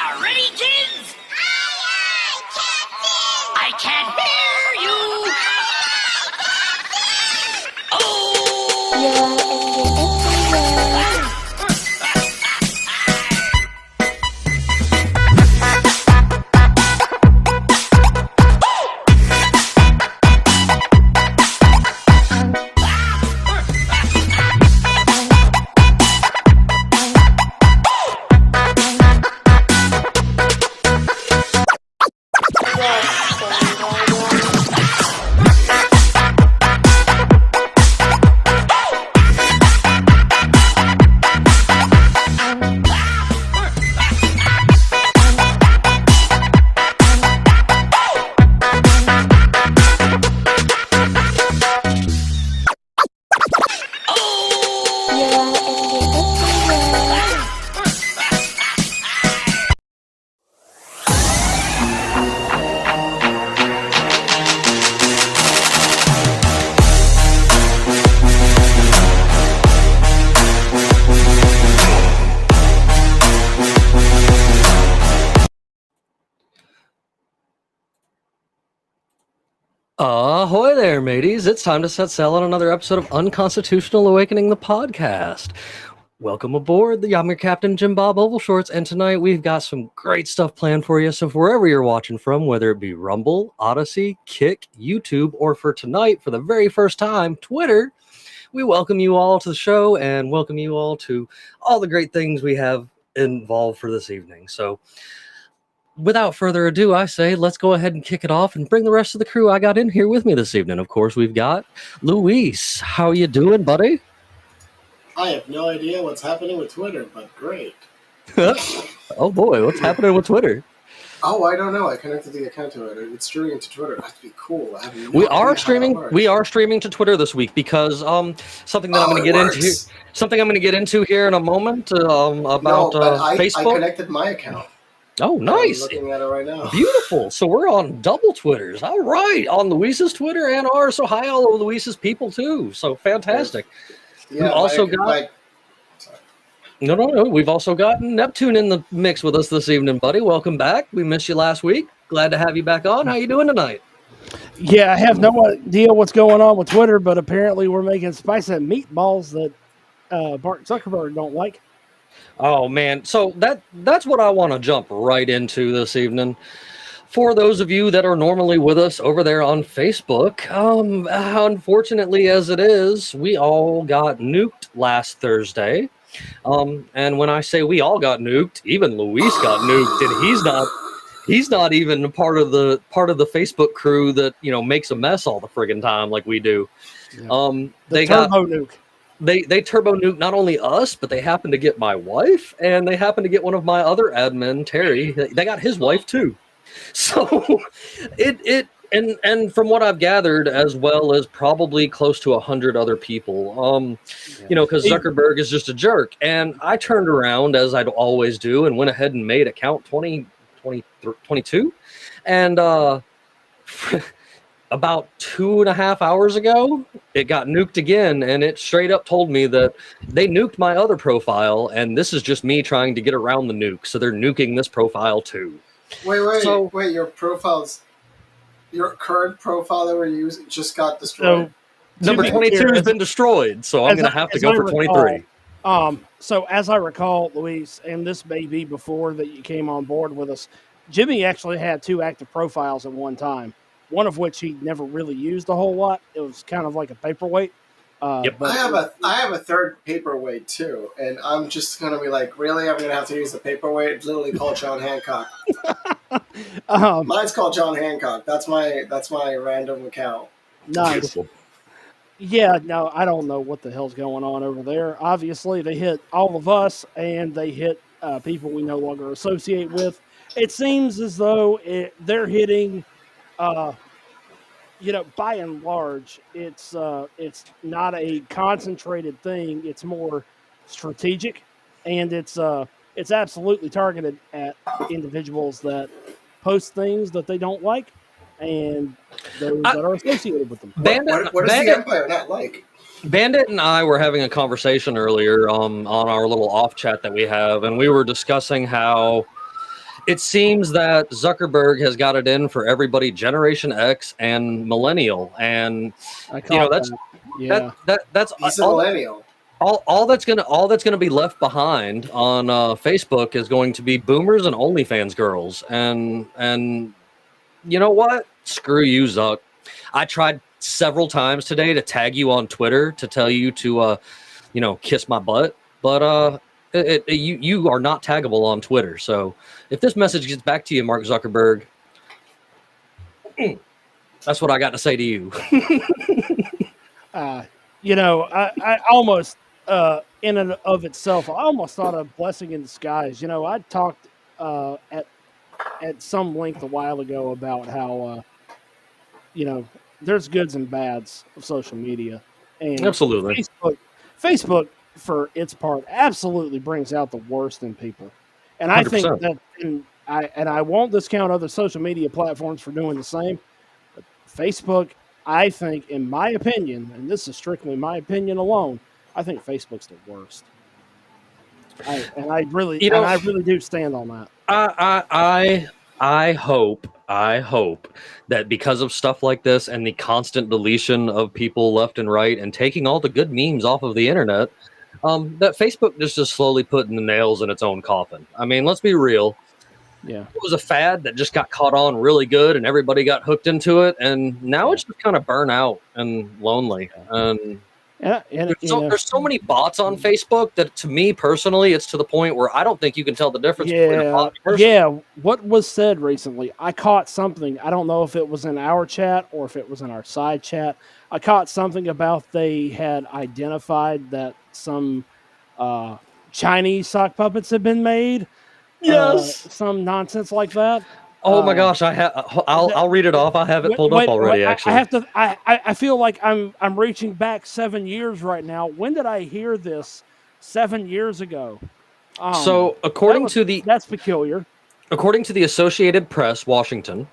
you ready, kids? Aye, Captain! I can't hear you. Ahoy there, mateys. It's time to set sail on another episode of Unconstitutional Awakening, the podcast. Welcome aboard. I'm your captain, Jim Bob Ovalshorts, and tonight we've got some great stuff planned for you. So wherever you're watching from, whether it be Rumble, Odyssey, Kick, YouTube, or for tonight, for the very first time, Twitter, we welcome you all to the show and welcome you all to all the great things we have involved for this evening. So without further ado, I say let's go ahead and kick it off and bring the rest of the crew I got in here with me this evening. Of course, we've got Luis. How you doing, buddy? I have no idea what's happening with Twitter, but great. Oh boy, what's happening with Twitter? Oh, I don't know. I connected the account to it. It's streaming to Twitter. That'd be cool. I have no We idea are how streaming. that works. We are streaming to Twitter this week because something that I'm going to it get into. works. Something I'm going to get into here in a moment about No, but I Facebook. connected my account. Oh, nice. I'm looking at it right now. Beautiful. So we're on double Twitters. All right. On Luis's Twitter and ours. So hi, all of Luis's people, too. So fantastic. Yeah, We've also got... Sorry. No. We've also got Neptune in the mix with us this evening, buddy. Welcome back. We missed you last week. Glad to have you back on. How you doing tonight? Yeah, I have no idea what's going on with Twitter, but apparently we're making spicy meatballs that Mark Zuckerberg don't like. Oh man, so that's what I want to jump right into this evening. For those of you that are normally with us over there on Facebook, unfortunately as it is, we all got nuked last Thursday. And when I say we all got nuked, even Luis got nuked, and he's not even a part of the Facebook crew that, you know, makes a mess all the friggin' time like we do. Yeah. They turbo nuke. They turbo nuke not only us, but they happened to get my wife, and they happened to get one of my other admin, Terry. They got his wife too. So and from what I've gathered, as well as probably close to 100 other people, you know, because Zuckerberg is just a jerk. And I turned around, as I'd always do, and went ahead and made account 2022, and about 2.5 hours ago, it got nuked again, and it straight up told me that they nuked my other profile, and this is just me trying to get around the nuke, so they're nuking this profile too. Wait, your current profile that we're using just got destroyed? Number 22 has been destroyed, so I'm going to have to go for 23. So as I recall, Luis, and this may be before that you came on board with us, Jimmy actually had 2 active profiles at one time. One of which he never really used a whole lot. It was kind of like a paperweight. Yep. I have a third paperweight too, and I'm just gonna be like, really? I'm gonna have to use the paperweight? It's literally called John Hancock. Mine's called John Hancock. That's my random account. Nice. Beautiful. Yeah, no, I don't know what the hell's going on over there. Obviously, they hit all of us, and they hit people we no longer associate with. It seems as though they're hitting. You know, by and large, it's not a concentrated thing. It's more strategic, and it's absolutely targeted at individuals that post things that they don't like, and those that are associated with them. What does the Empire not like? Bandit and I were having a conversation earlier on our little off chat that we have, and we were discussing how it seems that Zuckerberg has got it in for everybody Generation X and Millennial, and I caught that. Yeah. that's He's a all, millennial. all that's gonna be left behind on Facebook is going to be boomers and OnlyFans girls, and you know what? Screw you, Zuck. I tried several times today to tag you on Twitter to tell you to kiss my butt, but you are not taggable on Twitter. So if this message gets back to you, Mark Zuckerberg, that's what I got to say to you. I almost, in and of itself, I almost thought a blessing in disguise. I talked at some length a while ago about how, there's goods and bads of social media, and Absolutely. Facebook, for its part, absolutely brings out the worst in people, and I think 100%. that, and I won't discount other social media platforms for doing the same. But Facebook, I think, in my opinion, and this is strictly my opinion alone, I think Facebook's the worst. I really do stand on that. I hope that because of stuff like this and the constant deletion of people left and right and taking all the good memes off of the internet, that Facebook just is slowly putting the nails in its own coffin. I mean, let's be real. Yeah. It was a fad that just got caught on really good and everybody got hooked into it, and now it's just kind of burnt out and lonely. And there's so many bots on Facebook that, to me personally, it's to the point where I don't think you can tell the difference between a bot and a person. Yeah. What was said recently, I caught something. I don't know if it was in our chat or if it was in our side chat. I caught something about they had identified that some Chinese sock puppets had been made. Yes. Some nonsense like that. Oh my gosh, I'll read it off. I have it pulled up already. Actually, I have to. I feel like I'm reaching back 7 years right now. When did I hear this? 7 years ago. So that's peculiar. According to the Associated Press, Washington,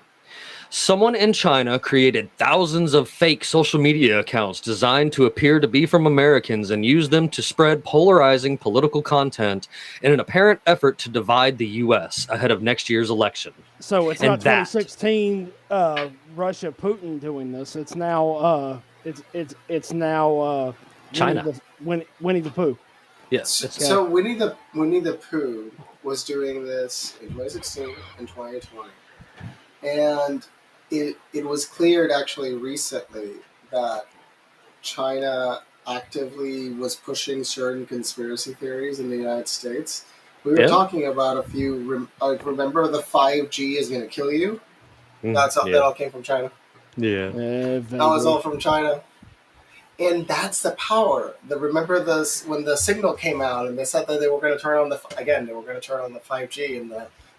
someone in China created thousands of fake social media accounts designed to appear to be from Americans and use them to spread polarizing political content in an apparent effort to divide the U.S. ahead of next year's election. So it's not 2016 Russia Putin doing this. It's now it's now China. Winnie the Pooh. Yes. So Winnie the Pooh was doing this in 2016 and 2020, and it was cleared actually recently that China actively was pushing certain conspiracy theories in the United States. We were talking about a few. Remember the 5G is going to kill you? That all came from China. Yeah, that was all from China, and that's the power. Remember when the signal came out and they said that they were going to turn on the 5G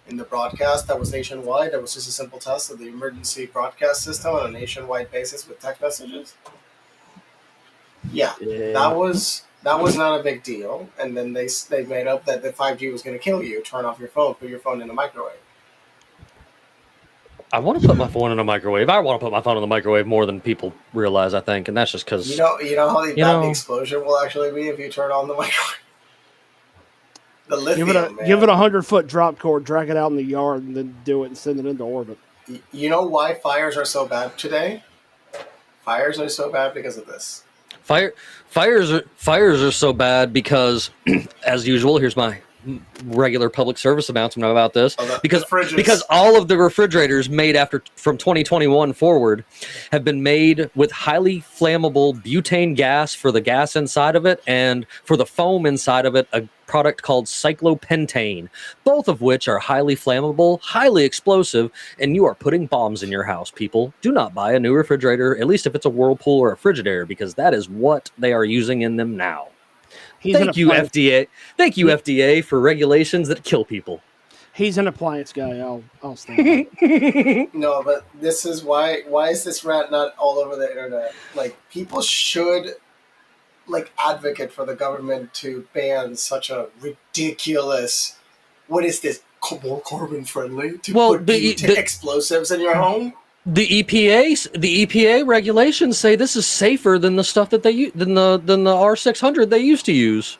in the broadcast that was nationwide. That was just a simple test of the emergency broadcast system on a nationwide basis with text messages. Yeah. That was not a big deal. And then they made up that the 5G was going to kill you. Turn off your phone, put your phone in a microwave. I want to put my phone in a microwave. I want to put my phone in the microwave more than people realize, I think, and that's just because you know how bad the explosion will actually be if you turn on the microwave. The lithium, give it a 100-foot drop cord, drag it out in the yard, and then do it and send it into orbit. You know why fires are so bad today? Fires are so bad because of this. Fires are so bad because, as usual, here's my regular public service announcement about this, because all of the refrigerators made from 2021 forward have been made with highly flammable butane gas for the gas inside of it, and for the foam inside of it, a product called cyclopentane, both of which are highly flammable, highly explosive, and you are putting bombs in your house. People, do not buy a new refrigerator, at least if it's a Whirlpool or a Frigidaire, because that is what they are using in them now. Thank you, FDA. Thank you, FDA, for regulations that kill people. He's an appliance guy. I'll stand. No, but this is why is this rant not all over the internet? Like, people should advocate for the government to ban such a ridiculous. What is this? More carbon friendly to put explosives in your home? The EPA regulations say this is safer than the stuff that they than the R600 they used to use.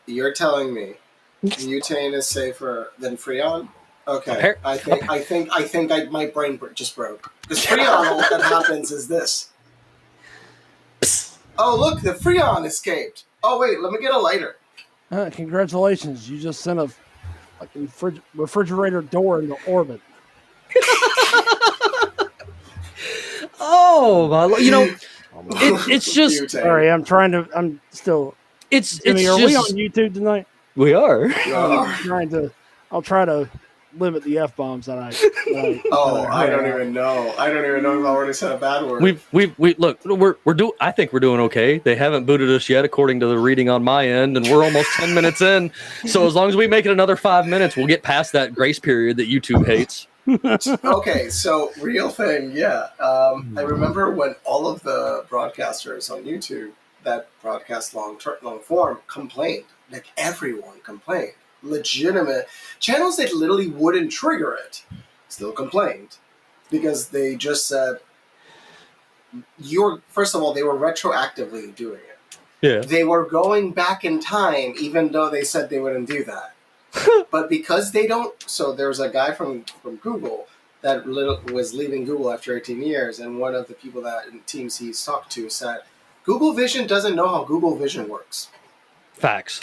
You're telling me Butane is safer than Freon. Okay, Appar- I think my brain just broke. Because Freon, all that happens is this. Oh, look, the Freon escaped. Oh, wait, let me get a lighter. Congratulations, you just sent a fucking refrigerator door into orbit. Oh, it's just. Butane. Sorry, I'm still. It's Jimmy, are we on just. YouTube tonight? We are. I'll try to limit the F bombs that I. I don't even know. I don't even know if I already said a bad word. We look. I think we're doing okay. They haven't booted us yet, according to the reading on my end, and we're almost 10 minutes in. So as long as we make it another 5 minutes, we'll get past that grace period that YouTube hates. Okay, so real thing, yeah. I remember when all of the broadcasters on YouTube that broadcast long form complained. Like everyone complained. Legitimate channels that literally wouldn't trigger it still complained because they just said first of all, they were retroactively doing it. Yeah. They were going back in time even though they said they wouldn't do that. But because they don't, so there's a guy from Google that was leaving Google after 18 years, and one of the people that in teams he's talked to said, Google Vision doesn't know how Google Vision works. Facts.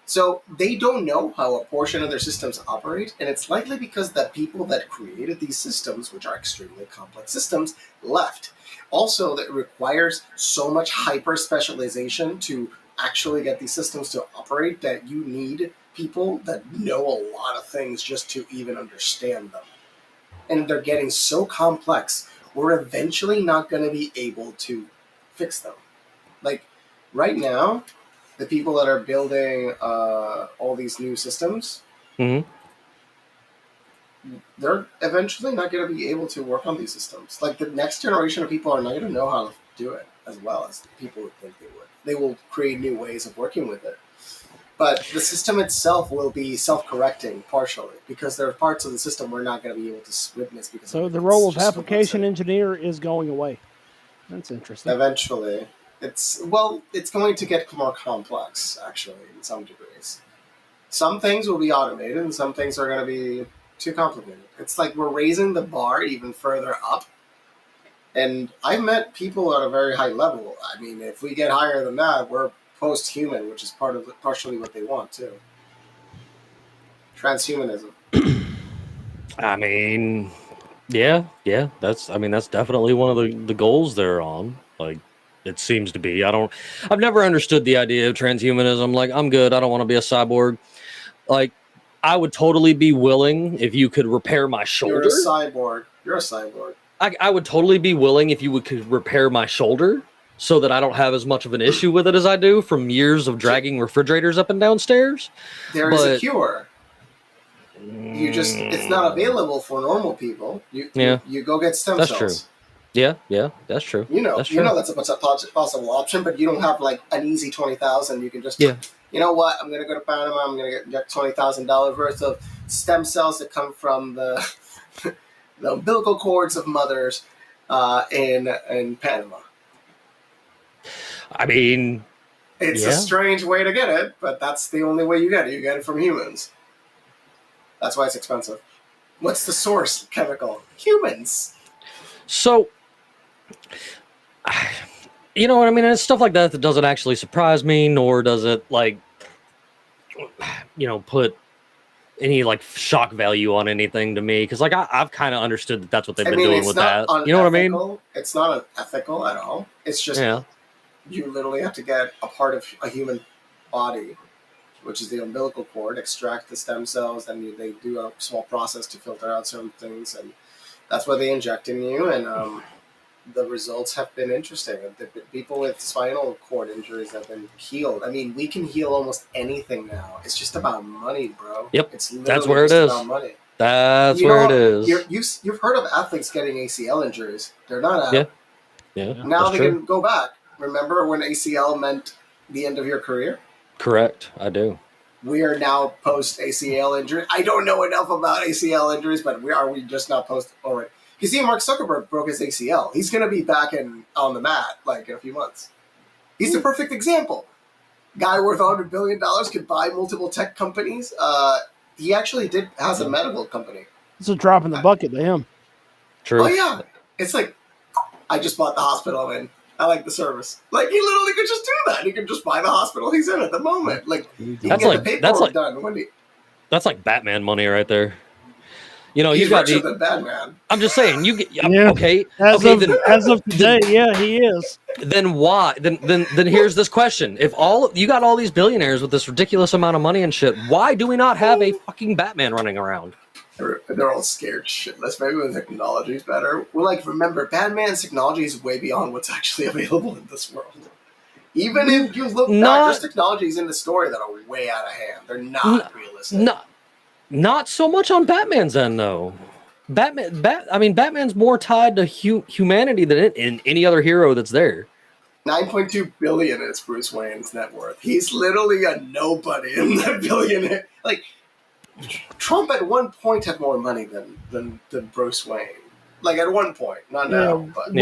So they don't know how a portion of their systems operate, and it's likely because the people that created these systems, which are extremely complex systems, left. Also, that requires so much hyper specialization to actually get these systems to operate that you need people that know a lot of things just to even understand them. And they're getting so complex, we're eventually not going to be able to fix them. Like, right now, the people that are building all these new systems, they're eventually not going to be able to work on these systems. Like, the next generation of people are not going to know how to do it as well as people would think they would. They will create new ways of working with it. But the system itself will be self-correcting partially because there are parts of the system we're not going to be able to witness. Because so the role of application engineer is going away. That's interesting. Eventually. It's going to get more complex, actually, in some degrees. Some things will be automated and some things are going to be too complicated. It's like we're raising the bar even further up. And I've met people at a very high level. I mean, if we get higher than that, we're post-human, which is partially what they want too. Transhumanism. I mean, yeah. That's definitely one of the goals they're on. Like, it seems to be. I've never understood the idea of transhumanism. Like, I'm good. I don't want to be a cyborg. Like, I would totally be willing if you could repair my shoulder. You're a cyborg. I would totally be willing if you could repair my shoulder so that I don't have as much of an issue with it as I do from years of dragging refrigerators up and down stairs. There is a cure. It's not available for normal people. You go get stem cells. That's true. Yeah, that's true. You know that's a possible option, but you don't have like an easy 20,000. You can just, you know what? I'm going to go to Panama. I'm going to get $20,000 worth of stem cells that come from the the umbilical cords of mothers in Panama. I mean, it's a strange way to get it, but that's the only way you get it. You get it from humans. That's why it's expensive. What's the source chemical? Humans. So, you know what I mean? It's stuff like that doesn't actually surprise me, nor does it, like, put any, like, shock value on anything to me. Because, like, I've kind of understood that that's what they've been doing with that. You know what I mean? It's not unethical at all. It's just you literally have to get a part of a human body, which is the umbilical cord, extract the stem cells, and they do a small process to filter out certain things, and that's what they inject in you, and the results have been interesting. The people with spinal cord injuries have been healed. I mean, we can heal almost anything now. It's just about money, bro. Yep, that's where it is. About money. That's where it is. You've heard of athletes getting ACL injuries. They're not out. Yeah. Now they can go back. Remember when ACL meant the end of your career? Correct, I do. We are now post ACL injury. I don't know enough about ACL injuries, but we just not post already. You see, Mark Zuckerberg broke his ACL. He's going to be back on the mat like in a few months. He's the perfect example. guy worth $100 billion could buy multiple tech companies. He actually has a medical company. It's a drop in the bucket to him. True. Oh yeah, it's like I just bought the hospital and I like the service. Like he literally could just do that. He could just buy the hospital he's in at the moment. Like he can get the paperwork done. That's like Batman money right there. You know, he's got richer than Batman. I'm just saying, you get okay. As of today, yeah, he is. Then why? Then here's this question: if you got all these billionaires with this ridiculous amount of money and shit, why do we not have a fucking Batman running around? They're all scared shitless. Maybe when technology is better. Well, like remember, Batman's technology is way beyond what's actually available in this world. Even if you look back, there's technologies in the story that are way out of hand. They're not realistic. Not so much on Batman's end, though. Batman's more tied to humanity than in any other hero that's there. $9.2 billion is Bruce Wayne's net worth. He's literally a nobody in the billionaire. Like Trump at one point had more money than Bruce Wayne. Like at one point, not now. But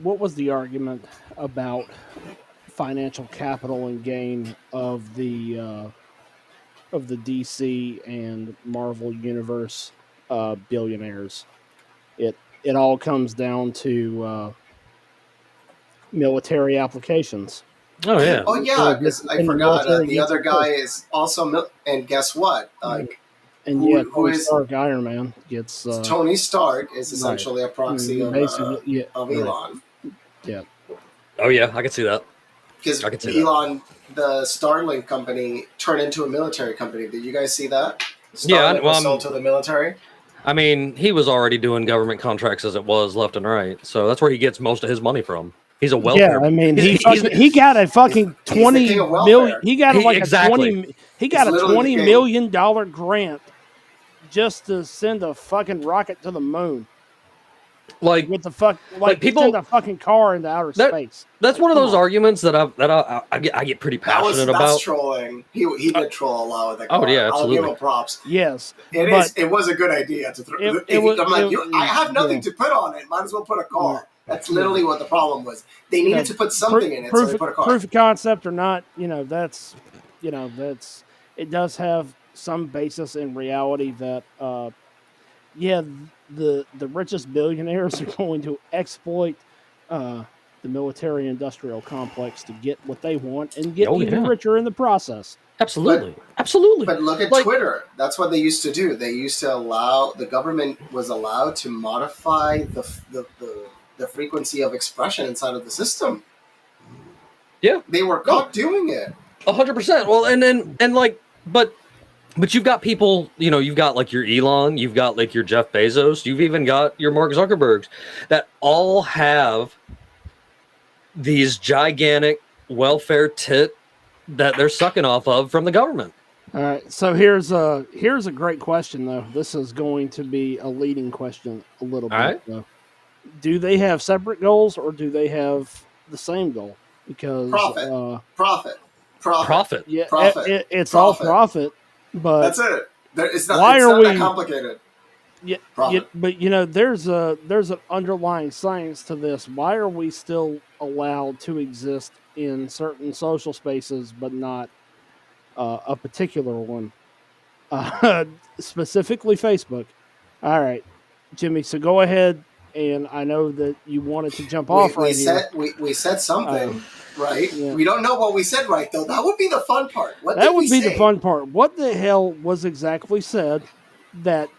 what was the argument about financial capital and gain of the DC and Marvel Universe billionaires? It all comes down to military applications. Oh yeah. Oh yeah, because I forgot the other guy is also and guess what? Tony Stark, Iron Man gets Tony Stark is essentially a proxy of Elon. Yeah. Oh yeah, I can see that. Because Elon, the Starlink company, turned into a military company. Did you guys see that? Starlink was sold to the military. I mean, he was already doing government contracts as it was left and right, so that's where he gets most of his money from. He's a welfare. Yeah, I mean, he got a fucking $20 million. He got like exactly. He got a $20 million grant just to send a fucking rocket to the moon. Like with the people send a fucking car into outer space. That's one of those arguments that I get pretty passionate about. That's trolling. He did troll a lot with the car. Oh yeah, absolutely. I'll give him props. Yes, it was a good idea to throw. I have nothing to put on it. Might as well put a car. That's literally what the problem was. They needed to put something in it, so they put a car. Proof of concept or not, that's it does have some basis in reality that the richest billionaires are going to exploit the military-industrial complex to get what they want and get even richer in the process. Absolutely. But look at Twitter. That's what they used to do. They used to allow the government was allowed to modify the frequency of expression inside of the system. Yeah, they were caught doing it. 100%. Well, but you've got people, you've got like your Elon, you've got like your Jeff Bezos, you've even got your Mark Zuckerbergs that all have these gigantic welfare tit that they're sucking off of from the government. All right. So here's a great question, though. This is going to be a leading question a little bit. Right. Though. Do they have separate goals or do they have the same goal? Because profit. Yeah, profit. It's all profit. But that's it. It's not that complicated. Yeah, but there's an underlying science to this. Why are we still allowed to exist in certain social spaces, but not a particular one? Specifically, Facebook. All right, Jimmy. So go ahead. And I know that you wanted to jump off right here. We said something, right? Yeah. We don't know what we said right, though. That would be the fun part. That would be the fun part. What the hell was exactly said that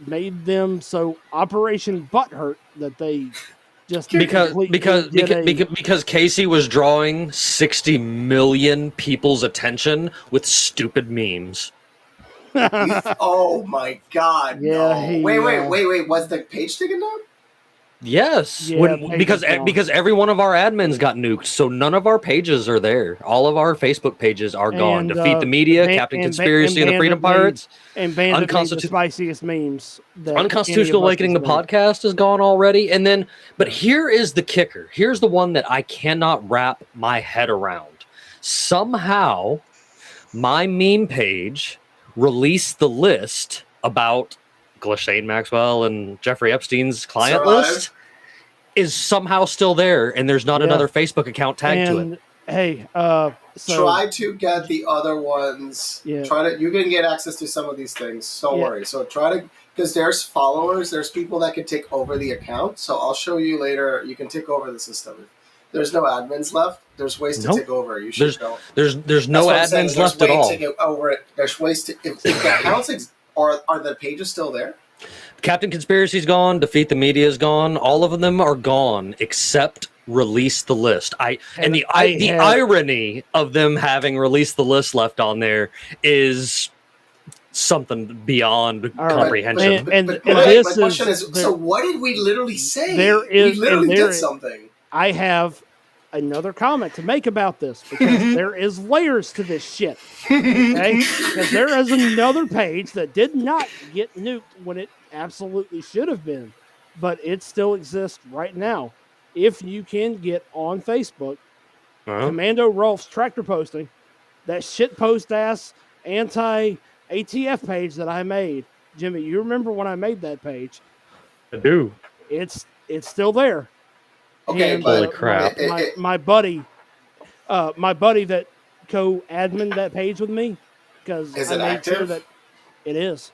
made them so Operation Butthurt that they just because Casey was drawing 60 million people's attention with stupid memes. Oh my God! Yeah. No. Wait! Was the page taken down? Yes, because every one of our admins got nuked, so none of our pages are there. All of our Facebook pages are gone. Defeat the Media, Captain Conspiracy, and the Freedom Pirates, and the spiciest memes. Unconstitutional Awakening, the podcast, is gone already. And then, but here is the kicker. Here's the one that I cannot wrap my head around. Somehow, my meme page released the list about Ghislaine Maxwell and Jeffrey Epstein's client list is somehow still there, and there's not another Facebook account tagged to it. Hey, so Try to get the other ones. Yeah. You can get access to some of these things. Don't Yeah. worry. So try to, because there's followers, there's people that can take over the account. So I'll show you later. You can take over the system. There's no admins left. There's ways to Nope. take over. You should go. There's no That's what I'm saying. admins left at There's all. ways to get over it. There's ways to if the accounts are the pages still there? Captain Conspiracy's gone. Defeat the Media's gone. All of them are gone except release the list. The irony of them having released the list left on there is something beyond comprehension. My question is, so what did we literally say? We literally did something. I have another comment to make about this because there is layers to this shit. Okay? Because there is another page that did not get nuked when it absolutely should have been, but it still exists right now. If you can get on Facebook, Commando Rolf's tractor posting, that shit post ass anti-ATF page that I made. Jimmy, you remember when I made that page? I do. It's still there. Okay, and, holy crap! My buddy that co-admin that page with me because I made sure that it is.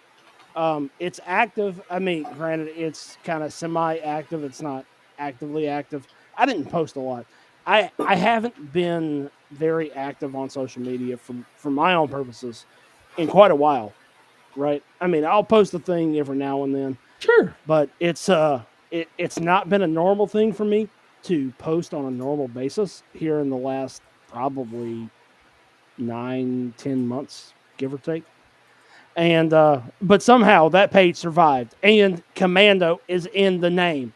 It's active. I mean, granted, it's kind of semi-active. It's not actively active. I didn't post a lot. I haven't been very active on social media for my own purposes in quite a while, right? I mean, I'll post a thing every now and then. Sure. But it's not been a normal thing for me to post on a normal basis here in the last probably 9-10 months, give or take. And but somehow that page survived, and Commando is in the name.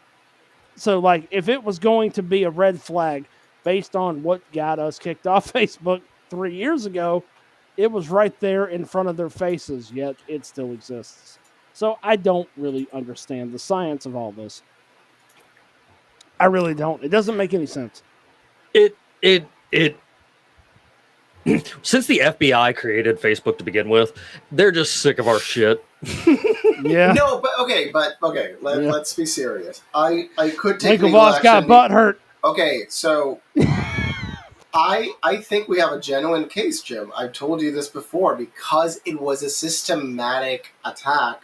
So, like, if it was going to be a red flag based on what got us kicked off Facebook 3 years ago, it was right there in front of their faces, yet it still exists. So I don't really understand the science of all this. I really don't. It doesn't make any sense. It since the FBI created Facebook to begin with, they're just sick of our shit. Yeah. No, but okay. Let's be serious. I could take legal boss action. Got butt hurt. Okay, so I think we have a genuine case, Jim. I've told you this before because it was a systematic attack.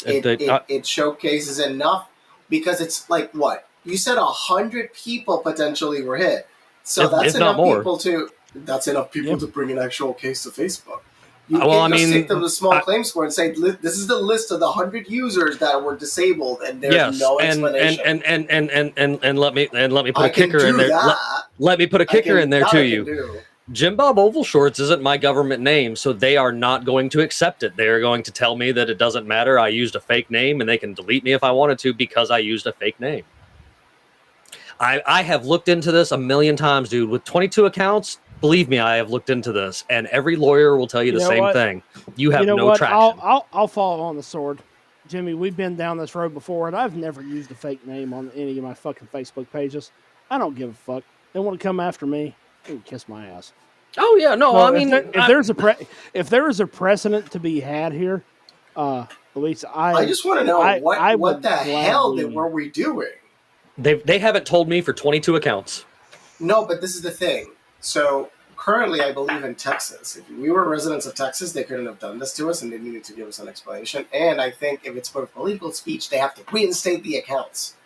It showcases enough because it's like what you said. 100 people potentially were hit. So that's enough people to. That's enough people to bring an actual case to Facebook. You can't just take them to small claims score and say, this is the list of the 100 users that were disabled, and there's no explanation. And let me put a kicker in there. Let me put a kicker in there to you. Jim Bob Oval Shorts isn't my government name, so they are not going to accept it. They are going to tell me that it doesn't matter. I used a fake name, and they can delete me if I wanted to because I used a fake name. I have looked into this a million times, dude. With 22 accounts, believe me, I have looked into this, and every lawyer will tell you the same thing. You have no traction. I'll fall on the sword. Jimmy, we've been down this road before, and I've never used a fake name on any of my fucking Facebook pages. I don't give a fuck. They want to come after me, they can kiss my ass. Oh, yeah, no, well, I mean... If there is a precedent to be had here, at least I just want to know what the hell were we doing? They haven't told me for 22 accounts. No, but this is the thing. So currently, I believe in Texas. If we were residents of Texas, they couldn't have done this to us, and they needed to give us an explanation. And I think if it's for political speech, they have to reinstate the accounts.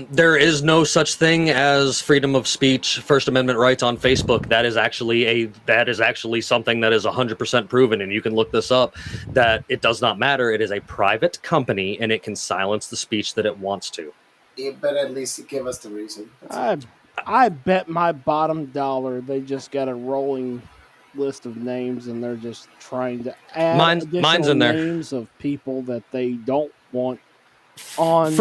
There is no such thing as freedom of speech, First Amendment rights on Facebook. That is actually something that is 100% proven, and you can look this up. That it does not matter. It is a private company, and it can silence the speech that it wants to. It better at least give us the reason. I bet my bottom dollar they just got a rolling list of names, and they're just trying to add mine's in there. Names of people that they don't want on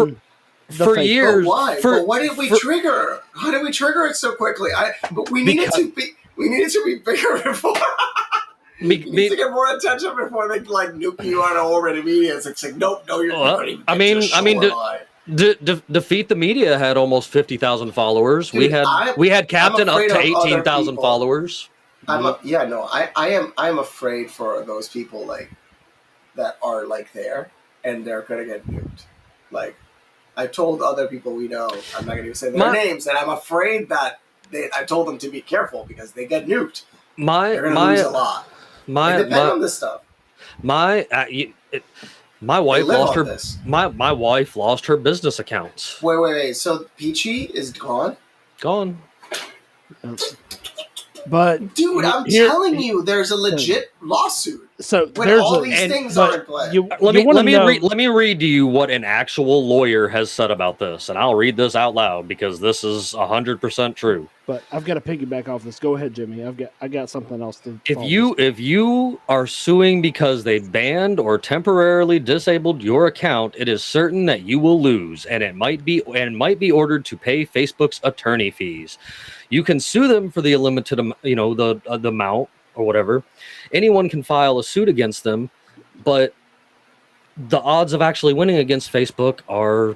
for years. But why? But why did we trigger? How did we trigger it so quickly? We needed to be bigger before. We need to get more attention before they nuke you on already media. It's like nope, no, you're not even. Defeat the Media had almost 50,000 followers. Dude, we had Captain up to 18,000 followers. I am afraid for those people that are there, and they're gonna get nuked. I've told other people we know. I'm not gonna say their names, and I'm afraid that I told them to be careful because they get nuked. My They're going to lose a lot. They depend on this stuff. My wife live lost on her. this. My wife lost her business accounts. Wait. So Peachy is gone? Gone. But dude, I'm telling you, there's a legit lawsuit. So when all these things are in play. Let me read to you what an actual lawyer has said about this, and I'll read this out loud because this is 100% true. But I've got to piggyback off this. Go ahead, Jimmy. I got something else to. If you are suing because they banned or temporarily disabled your account, it is certain that you will lose, and it might be ordered to pay Facebook's attorney fees. You can sue them for the limited, the amount or whatever. Anyone can file a suit against them, but the odds of actually winning against Facebook are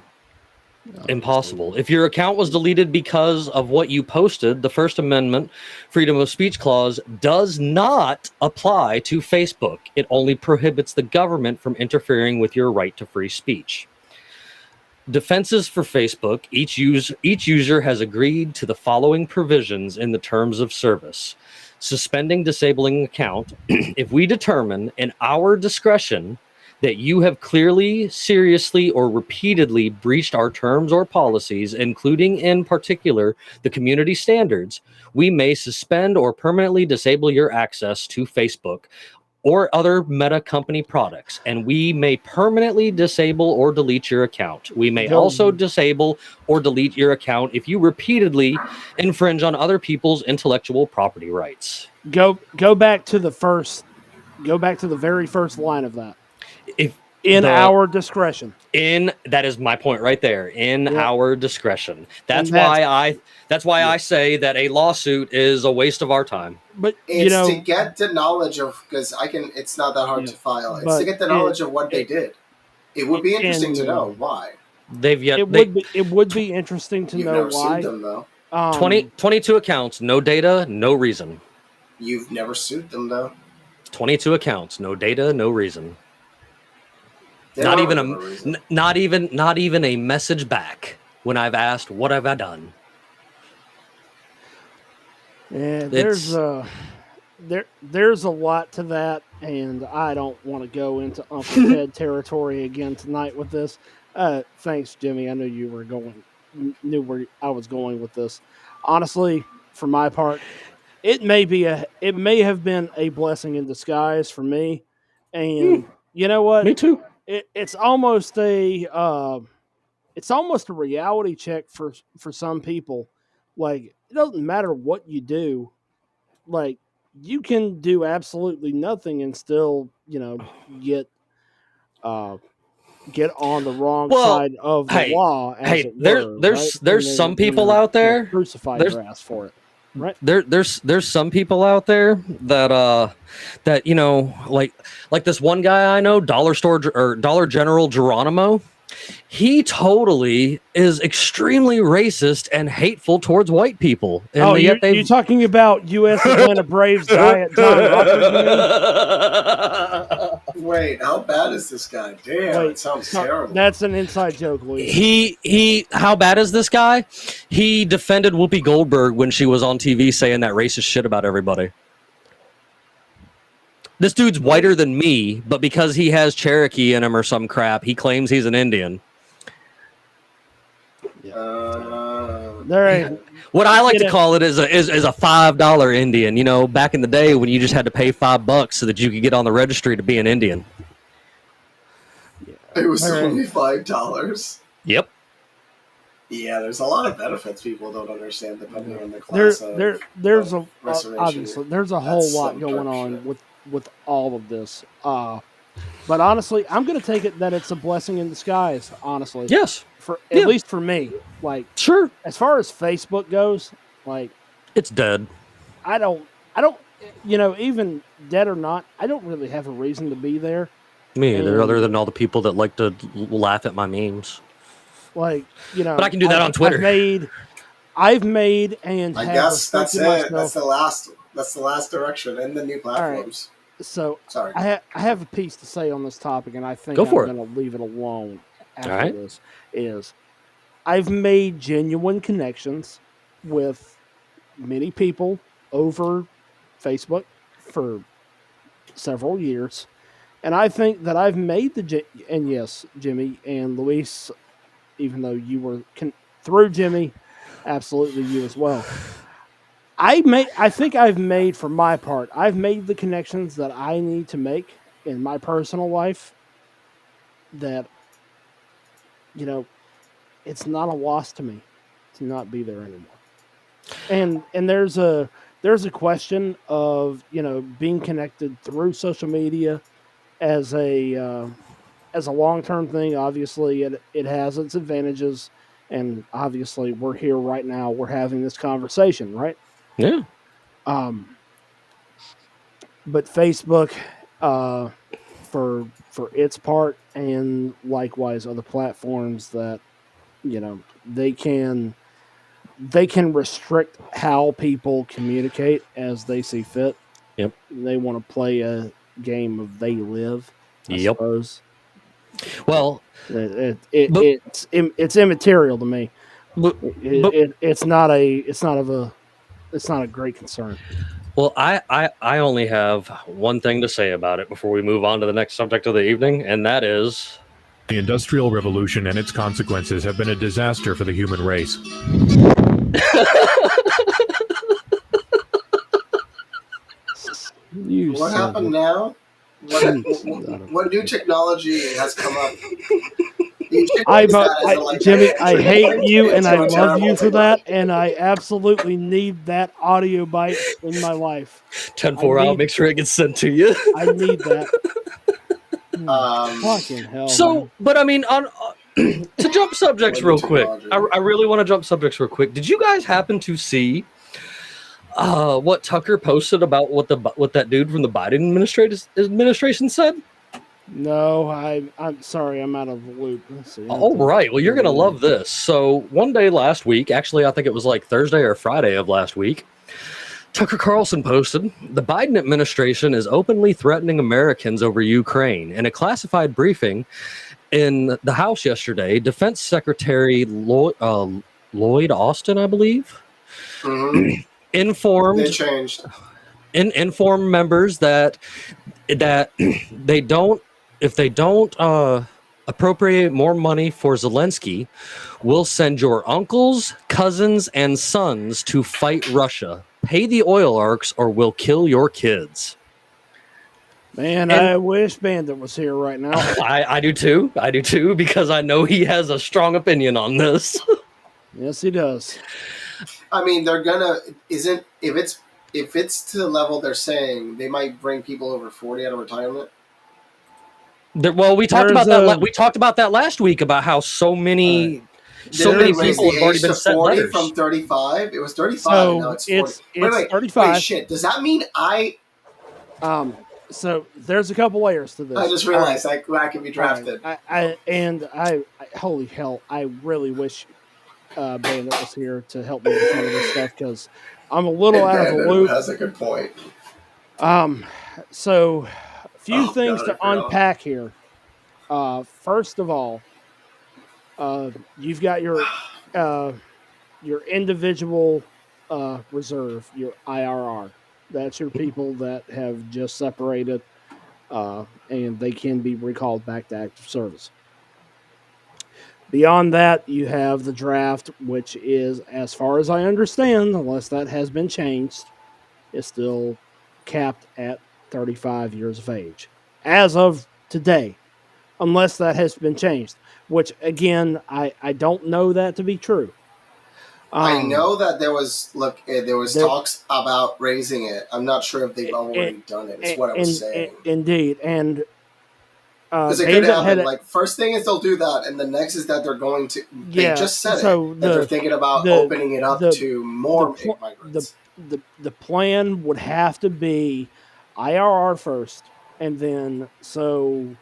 impossible. If your account was deleted because of what you posted, the First Amendment freedom of speech clause does not apply to Facebook. It only prohibits the government from interfering with your right to free speech. Defenses for Facebook: each user has agreed to the following provisions in the terms of service. Suspending disabling account if we determine in our discretion that you have clearly, seriously, or repeatedly breached our terms or policies, including in particular the community standards, we may suspend or permanently disable your access to Facebook or other Meta company products, and we may permanently disable or delete your account. We may also disable or delete your account if you repeatedly infringe on other people's intellectual property rights. Go back to the very first line of that. Our discretion. That is my point right there. Our discretion. That's why I say that a lawsuit is a waste of our time. But it's to get the knowledge of, because it's not that hard to file. It's to get the knowledge of what they did. It would be interesting to know why. It would be interesting to know why. Sued them, though. 22 accounts, no data, no reason. You've never sued them, though. 22 accounts, no data, no reason. Not even a message back when I've asked, what have I done? Yeah, there's a lot to that, and I don't want to go into Uncle Ted territory again tonight with this. Thanks, Jimmy. I knew you knew where I was going with this. Honestly, for my part, it may have been a blessing in disguise for me, and you know what? Me too. It's almost a reality check for some people. Like, it doesn't matter what you do. Like, you can do absolutely nothing and still, get on the wrong side of the law. There's some people out there crucify your ass for it. Right. There's some people out there that like this one guy I know, Dollar General Geronimo. He totally is extremely racist and hateful towards white people. And you're talking about U.S. Atlanta Braves diet John Rucker? Wait, how bad is this guy? Damn, it sounds terrible. That's an inside joke, Louis. He how bad is this guy? He defended Whoopi Goldberg when she was on TV saying that racist shit about everybody. This dude's whiter than me, but because he has Cherokee in him or some crap, he claims he's an Indian. What I like to call it is a $5 Indian. Back in the day when you just had to pay $5 so that you could get on the registry to be an Indian. It was only $5. Yep. Yeah, there's a lot of benefits people don't understand depending on the class. There's a whole lot going on with all of this. But honestly, I'm going to take it that it's a blessing in disguise, honestly. Yes. At least for me. Like, sure. As far as Facebook goes, like, it's dead. I don't, even dead or not, I don't really have a reason to be there. Me either, other than all the people that like to laugh at my memes. Like, but I can do that on Twitter. I've made and I guess that's it. That's the last direction in the new platforms. Right. So sorry, I have a piece to say on this topic, and I think I'm going to leave it alone after this. I've made genuine connections with many people over Facebook for several years, and I think that I've made and yes, Jimmy and Luis, even though you were through Jimmy, absolutely you as well. I think I've made, for my part, I've made the connections that I need to make in my personal life. That, you know, it's not a loss to me to not be there anymore. And there's a question of, being connected through social media as a long term thing. Obviously, it has its advantages, and obviously we're here right now. We're having this conversation, right? Yeah. But Facebook, for its part, and likewise other platforms that they can restrict how people communicate as they see fit. Yep. They want to play a game of they live, I Yep. suppose. Well, it's immaterial to me. but It's not a great concern. Well, I only have one thing to say about it before we move on to the next subject of the evening, and that is the Industrial Revolution and its consequences have been a disaster for the human race. What happened now? What new technology has come up? Jimmy, I hate you and I love you for that, and I absolutely need that audio bite in my life. 10-4, I'll make sure it gets sent to you. I need that. Fucking hell. So, man. but I mean, to jump subjects real quick, I really want to jump subjects real quick. Did you guys happen to see what Tucker posted about what that dude from the Biden administration said? No, I'm sorry, I'm out of the loop. Let's see. All right, well, you're gonna love this. So one day last week, actually, I think it was like Thursday or Friday of last week, Tucker Carlson posted, the Biden administration is openly threatening Americans over Ukraine. In a classified briefing in the House yesterday, Defense Secretary Lloyd Austin, I believe, informed members that they don't, if they don't appropriate more money for Zelensky, we'll send your uncles, cousins, and sons to fight Russia. Pay the oil arcs or we'll kill your kids. Man, I wish Bandit was here right now. I do too. I do too, because I know he has a strong opinion on this. Yes, he does. I mean, they're gonna if it's to the level they're saying, they might bring people over 40 out of retirement. Well, we talked about that. We talked about that last week about how so many people have already been sent 40 letters. From 35. It was 35. So now it's 40. It's 35. Wait, shit. Does that mean So there's a couple layers to this. I just realized I can be drafted. I holy hell! I really wish Bandit was here to help me with some of this stuff, because I'm a little out of the loop. That's a good point. So a few things to unpack here. First of all, you've got your individual reserve, your IRR. That's your people that have just separated, and they can be recalled back to active service. Beyond that, you have the draft, which is, as far as I understand, unless that has been changed, is still capped at 35 years of age. As of today, unless that has been changed, which, again, I don't know that to be true. I know that there was talks about raising it. I'm not sure if they've already done it. It's what I was saying. Indeed, and because it could happen. Like, first thing is they'll do that, and the next is that they're going to. They just said that they're thinking about opening it up to more migrants. The plan would have to be IRR first, and then so.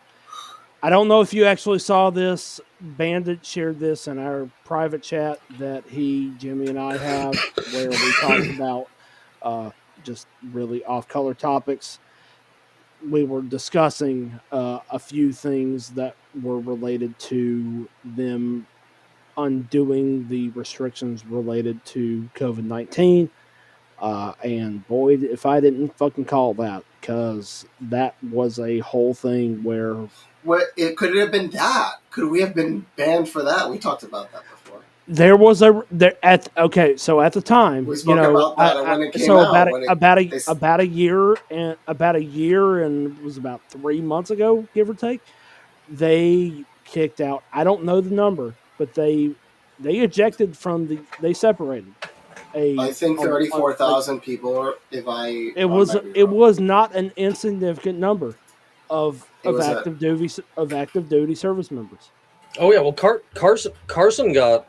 I don't know if you actually saw this. Bandit shared this in our private chat that Jimmy, and I have, where we talked about just really off-color topics. We were discussing a few things that were related to them undoing the restrictions related to COVID-19. And boy, if I didn't fucking call that, because that was a whole thing where Could it have been that? Could we have been banned for that? We talked about that before. there was a there at okay. So at the time, We spoke about that when it came so out. about a year and it was about 3 months ago, give or take. They kicked out. I don't know the number, but they ejected from they separated. I think 34,000 people. It was not an insignificant number of active duty service members. Oh yeah, well Carson got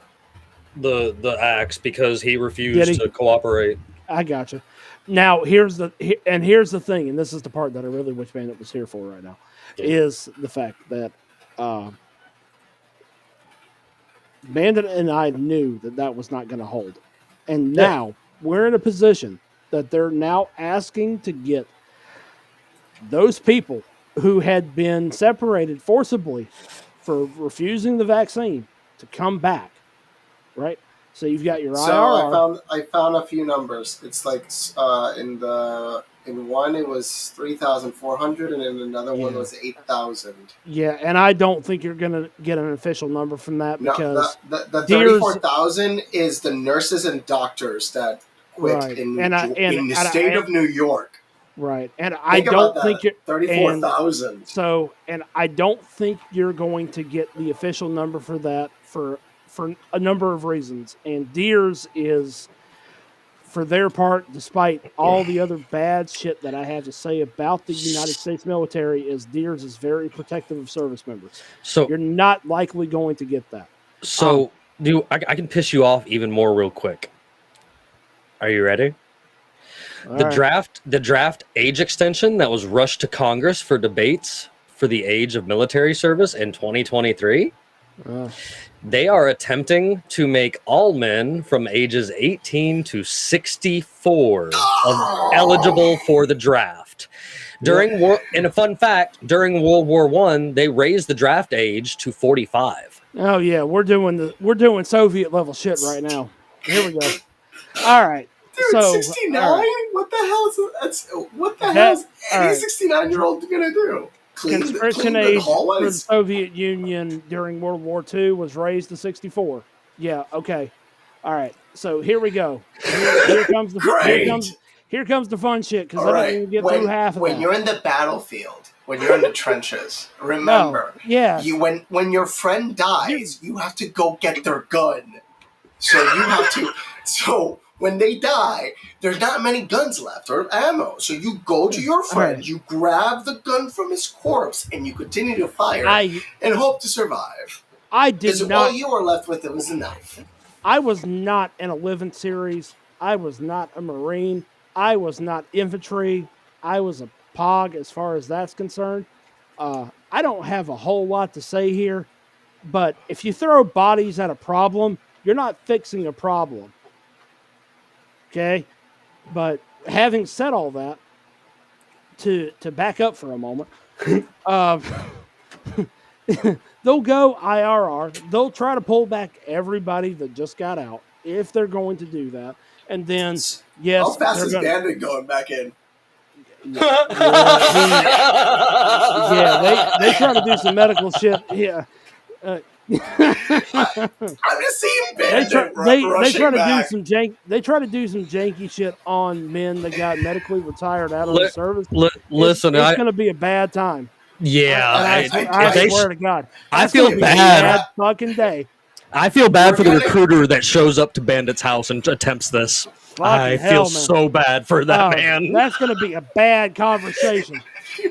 the axe because he refused to cooperate. I gotcha. Now here's the thing, and this is the part that I really wish Bandit was here for right now, is the fact that Bandit and I knew that was not going to hold, and now we're in a position that they're now asking to get those people who had been separated forcibly for refusing the vaccine to come back, right? So you've got your IRR. I found a few numbers. It's like in one it was 3,400, and in another one was 8,000. Yeah, and I don't think you're gonna get an official number from that because the 34,000 is the nurses and doctors that quit in the state of New York. Right, and I don't think you're 34,000. So, and I don't think you're going to get the official number for that for a number of reasons. And Deers is, for their part, despite all the other bad shit that I have to say about the United States military, is Deers is very protective of service members. So you're not likely going to get that. So I can piss you off even more real quick. Are you ready? The draft age extension that was rushed to Congress for debates for the age of military service in 2023. They are attempting to make all men from ages 18 to 64 eligible for the draft. And a fun fact, during World War I, they raised the draft age to 45. Oh yeah, we're doing Soviet level shit right now. Here we go. All right. Dude, 69? Right. What the hell is any 69-year-old gonna do? Conscription age for the Soviet Union during World War II was raised to 64. Yeah, okay. All right. So here we go. Here comes the fun shit, because I didn't even get through half of it. When you're in the battlefield, when you're in the trenches, remember, when your friend dies, you have to go get their gun. So when they die, there's not many guns left or ammo. So you go to your friend, you grab the gun from his corpse, and you continue to fire and hope to survive. Because all you are left with was a knife. I was not in a living series. I was not a Marine. I was not infantry. I was a POG as far as that's concerned. I don't have a whole lot to say here, but if you throw bodies at a problem, you're not fixing a problem. Okay, but having said all that, to back up for a moment, they'll go IRR. They'll try to pull back everybody that just got out if they're going to do that. And then, yes, how fast is Bandit going back in? They try to do some medical shit. Yeah. I'm just seeing Bandit they try to do some janky shit on men that got medically retired out of the service. Listen, it's going to be a bad time. Yeah, I swear to God, I feel bad. Bad fucking day. I feel bad for the recruiter that shows up to Bandit's house and attempts this. I feel so bad for that man. That's going to be a bad conversation.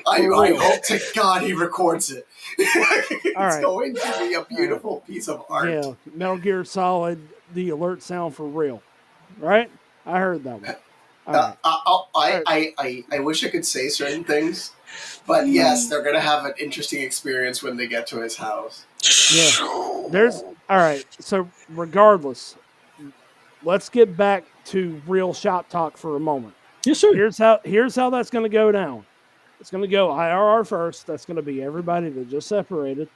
I hope to God he records it. It's going to be a beautiful piece of art. Yeah, Metal Gear Solid, the alert sound for real. Right? I heard that one. I wish I could say certain things, but yes, they're going to have an interesting experience when they get to his house. Yeah. All right, so regardless, let's get back to real shop talk for a moment. Yes, sir. Here's how that's going to go down. It's going to go IRR first. That's going to be everybody that just separated.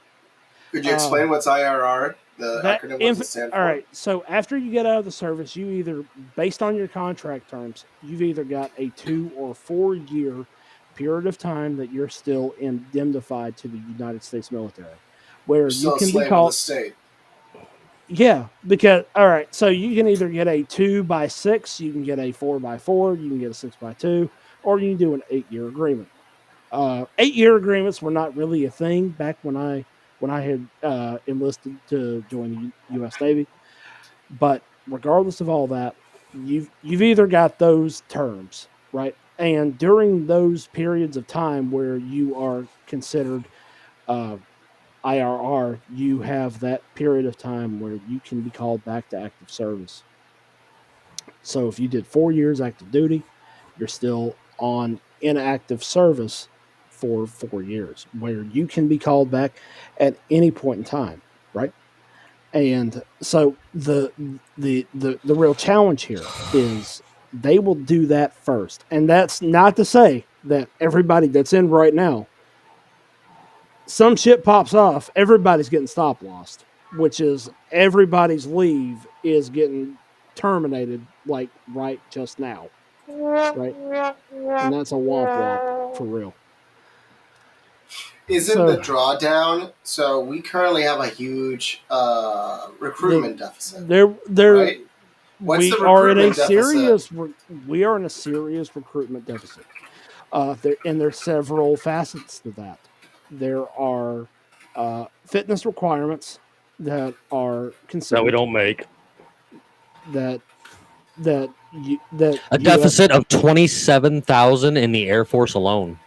Could you explain what's IRR? The acronym, what's it stand for? All right. So after you get out of the service, you either, based on your contract terms, you've either got a 2 or 4 year period of time that you're still indemnified to the United States military, where You're still you a can slave be called. of the state. Yeah, because all right, so you can either get a 2x6, you can get a 4x4, you can get a 6x2, or you can do an 8-year agreement. 8-year agreements were not really a thing back when I had enlisted to join the U.S. Navy. But regardless of all that, you've either got those terms, right? And during those periods of time where you are considered IRR, you have that period of time where you can be called back to active service. So if you did 4 years active duty, you're still on inactive service for 4 years, where you can be called back at any point in time, right? And so the real challenge here is they will do that first. And that's not to say that everybody that's in right now, some shit pops off, everybody's getting stop lost, which is everybody's leave is getting terminated like right just now. Right? And that's a womp womp for real. Isn't the drawdown? So we currently have a huge recruitment deficit. Right? What's the recruitment deficit? We are in a serious recruitment deficit. There's several facets to that. There are fitness requirements that are considered that we don't make. That a deficit of 27,000 in the Air Force alone.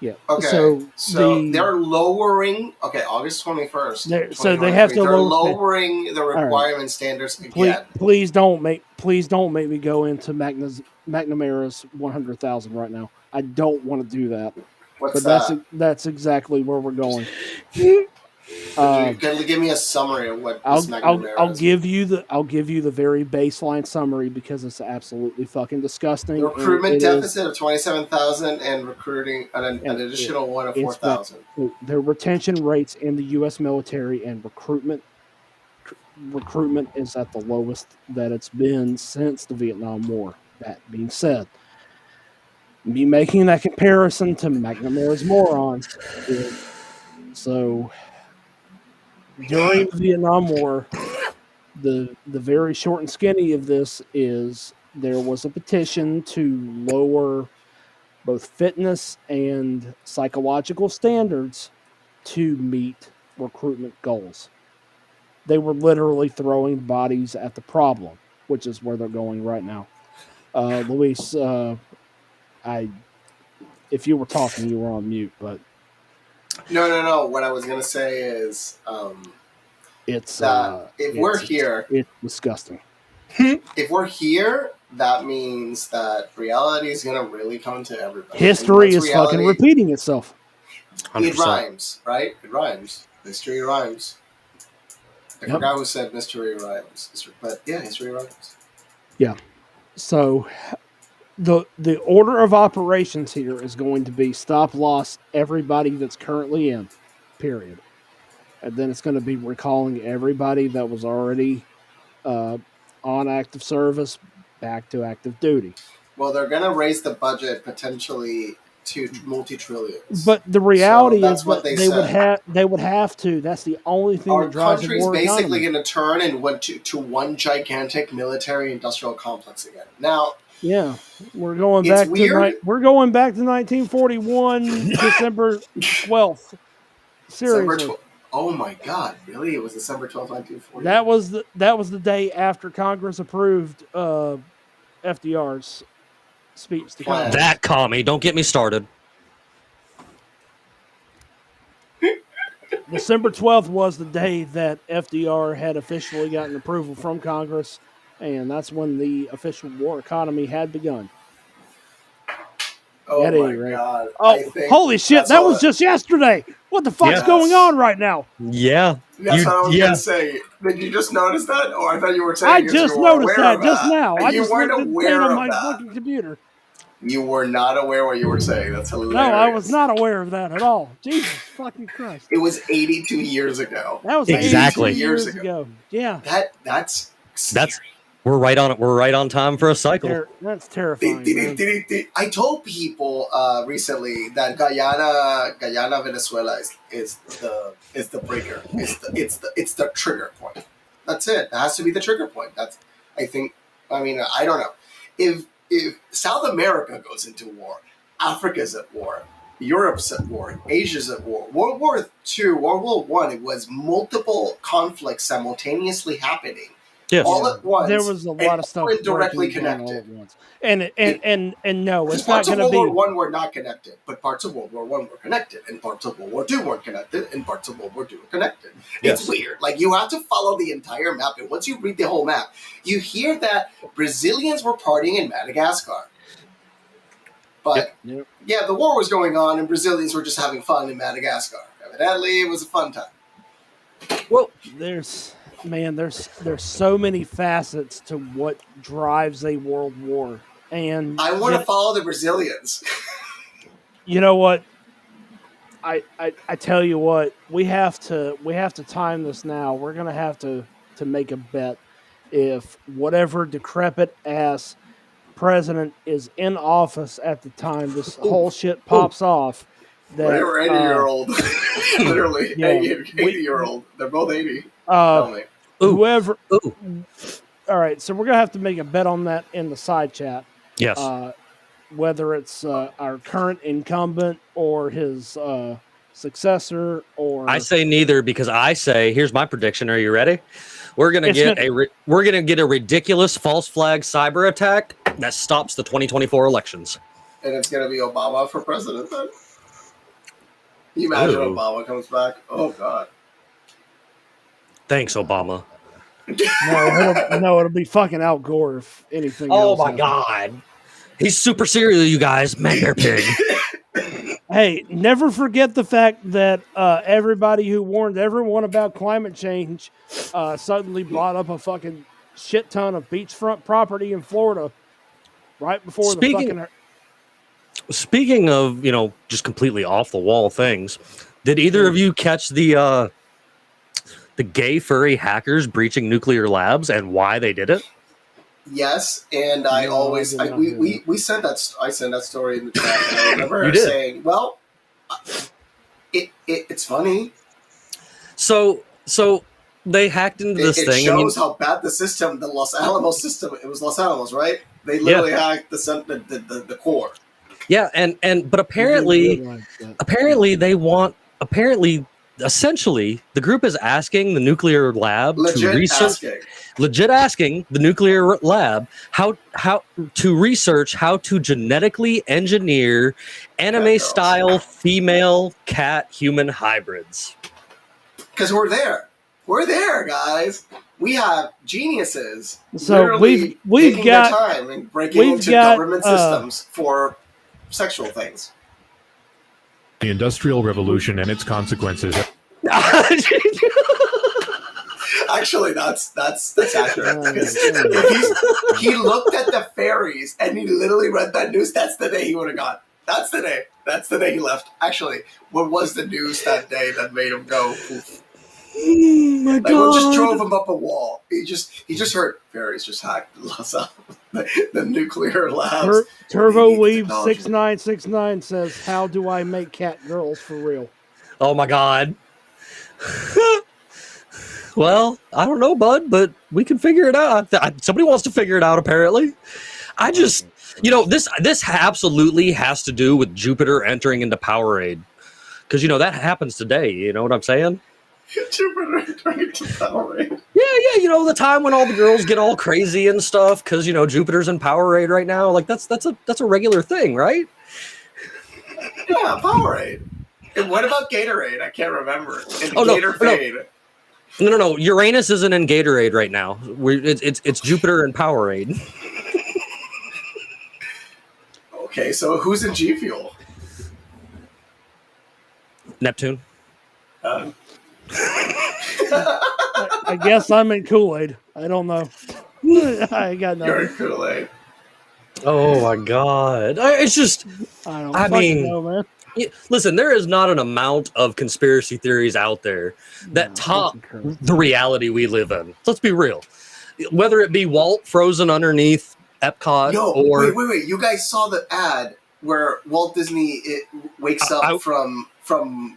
Yeah. Okay. So they're lowering. Okay, August 21st. So they have to. They're lowering the requirement standards again. Please don't make me go into McNamara's 100,000 right now. I don't want to do that. What's that? That's exactly where we're going. Can you give me a summary of what I'll give you the very baseline summary because it's absolutely fucking disgusting. The recruitment deficit of 27,000 and recruiting an additional one of 4,000. Their retention rates in the U.S. military and recruitment is at the lowest that it's been since the Vietnam War. That being said, me making that comparison to McNamara's morons. So during the Vietnam War, the very short and skinny of this is there was a petition to lower both fitness and psychological standards to meet recruitment goals. They were literally throwing bodies at the problem, which is where they're going right now. Luis, if you were talking, you were on mute, but no. What I was gonna say is, it's we're here, it's disgusting. If we're here, that means that reality is gonna really come to everybody. History is fucking repeating itself. 100%. It rhymes, right? It rhymes. History rhymes. I forgot who said mystery rhymes, but yeah, history rhymes. Yeah. So the order of operations here is going to be stop loss everybody that's currently in, period. And then it's going to be recalling everybody that was already on active service back to active duty. Well, they're going to raise the budget potentially to multi-trillions. But the reality is what they would have to. That's the only thing our that drives country's the war basically economy. going to turn and went to one gigantic military-industrial complex again. Now, yeah, we're going back to 1941, December 12th. Seriously. Oh my God! Really? It was December 12th, 1940. That was the day after Congress approved FDR's speech to Congress. That commie, don't get me started. December 12th was the day that FDR had officially gotten approval from Congress, and that's when the official war economy had begun. Oh my God! Oh, holy shit! That was just yesterday. What the fuck's going on right now? Yeah, that's what I was gonna say. Did you just notice that? Or I thought you were saying I just noticed that just now. I just weren't aware of my fucking computer. You were not aware what you were saying. That's hilarious. No, I was not aware of that at all. Jesus fucking Christ. It was 82 years ago. That was Exactly. 82 years ago. Yeah. That's we're right on time for a cycle. That's terrifying. Man. I told people recently that Guyana, Venezuela is the breaker. It's the trigger point. That's it. That has to be the trigger point. I don't know. If South America goes into war, Africa's at war, Europe's at war, Asia's at war. World War II, World War I, it was multiple conflicts simultaneously happening. Yes. All at once. There was a lot of stuff indirectly breaking down connected. all at once. And no, it's not parts of going to World be. War I were not connected, but parts of World War I were connected, and parts of World War II weren't connected, and parts of World War II were connected. Yes. It's weird. Like, you have to follow the entire map, and once you read the whole map, you hear that Brazilians were partying in Madagascar. But, yeah, the war was going on, and Brazilians were just having fun in Madagascar. Evidently, it was a fun time. Well, There's so many facets to what drives a world war, and I want to follow the Brazilians. you know what? I tell you what, we have to time this now. We're gonna have to make a bet. If whatever decrepit ass president is in office at the time this whole shit pops off, that Whatever 80-year-old, literally yeah, 80-year-old. They're both 80. Tell me. whoever. All right, so we're gonna have to make a bet on that in the side chat. yes. Whether it's our current incumbent or his successor, or I say neither, because I say, here's my prediction. Are you ready? We're gonna get a ridiculous false flag cyber attack that stops the 2024 elections. And it's going to be Obama for president then? Can you imagine Ooh. Obama comes back? Oh, God. Thanks, Obama. no, it'll be fucking Al Gore if anything. Oh else my happens. God, he's super serial, you guys. Man, bear pig. Hey, never forget the fact that everybody who warned everyone about climate change suddenly bought up a fucking shit ton of beachfront property in Florida right before the fucking. Speaking of, just completely off the wall things, did either of you catch the gay furry hackers breaching nuclear labs and why they did it? Yes, and I sent that story in the chat, and I remember her saying, "Well, it's funny." So they hacked into this thing. It shows how bad the system, the Los Alamos system. It was Los Alamos, right? They literally hacked the core. Yeah, but apparently essentially the group is asking the nuclear lab legit asking the nuclear lab how to research how to genetically engineer anime style female cat human hybrids. Because we're there, guys. We have geniuses. So we've taking got their time and breaking into government systems for sexual things. The Industrial Revolution and its consequences. Actually, that's accurate. He looked at the fairies and he literally read that news. That's the day he would have gone. That's the day. That's the day he left. Actually, what was the news that day that made him go? Oof. Oh my God! What just drove him up a wall? He just heard fairies just hacked the nuclear labs. Turbo Weave 6969 says, "How do I make cat girls for real?" Oh my God. Well, I don't know, bud, but we can figure it out. Somebody wants to figure it out, apparently. I just, this absolutely has to do with Jupiter entering into Powerade. Because, that happens today. You know what I'm saying? Jupiter entering into Powerade. Yeah, the time when all the girls get all crazy and stuff because, Jupiter's in Powerade right now. Like, that's a regular thing, right? Yeah, Powerade. And what about Gatorade? I can't remember. Gatorade. No. Uranus isn't in Gatorade right now. It's Jupiter and Powerade. Okay, so who's in G Fuel? Neptune. I guess I'm in Kool-Aid. I don't know. I got nothing. You're in Kool-Aid. Oh my god! It's just, I don't I fucking mean, know, man. listen, there is not an amount of conspiracy theories out there that No, top fucking Christ. the reality we live in. Let's be real. Whether it be Walt frozen underneath Epcot Yo, or wait! You guys saw the ad where Walt Disney wakes up from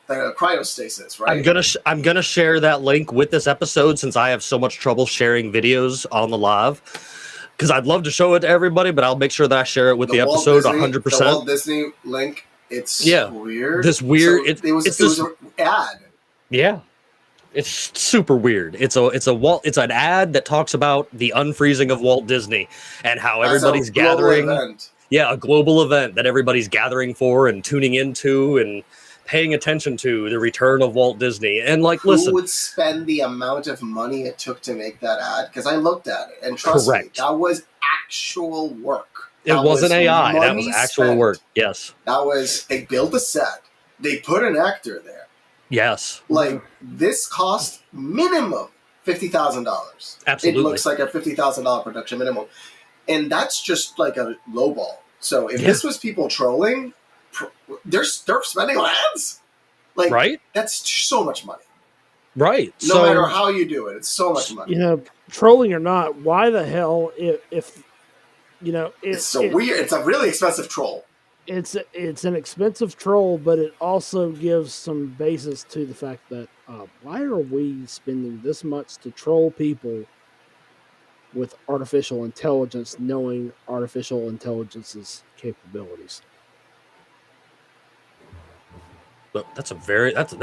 the cryostasis, right? I'm gonna share that link with this episode since I have so much trouble sharing videos on the live. Because I'd love to show it to everybody, but I'll make sure that I share it with the episode 100%. The Walt Disney link. It's weird. This weird. So it was an ad. Yeah, it's super weird. It's an ad that talks about the unfreezing of Walt Disney and how everybody's gathering. Event. Yeah, a global event that everybody's gathering for and tuning into and paying attention to the return of Walt Disney. And listen, who would spend the amount of money it took to make that ad? Because I looked at it, and trust me, that was actual work. It wasn't AI. That was actual work. Yes. That was, they built a set. They put an actor there. Yes. This cost minimum $50,000. Absolutely. It looks like a $50,000 production minimum. And that's just like a lowball. So if this was people trolling, they're spending on ads. Right? That's so much money. Right. No matter how you do it, it's so much money. Trolling or not, why the hell if it's so weird. It's a really expensive troll. It's an expensive troll, but it also gives some basis to the fact that why are we spending this much to troll people with artificial intelligence, knowing artificial intelligence's capabilities? But that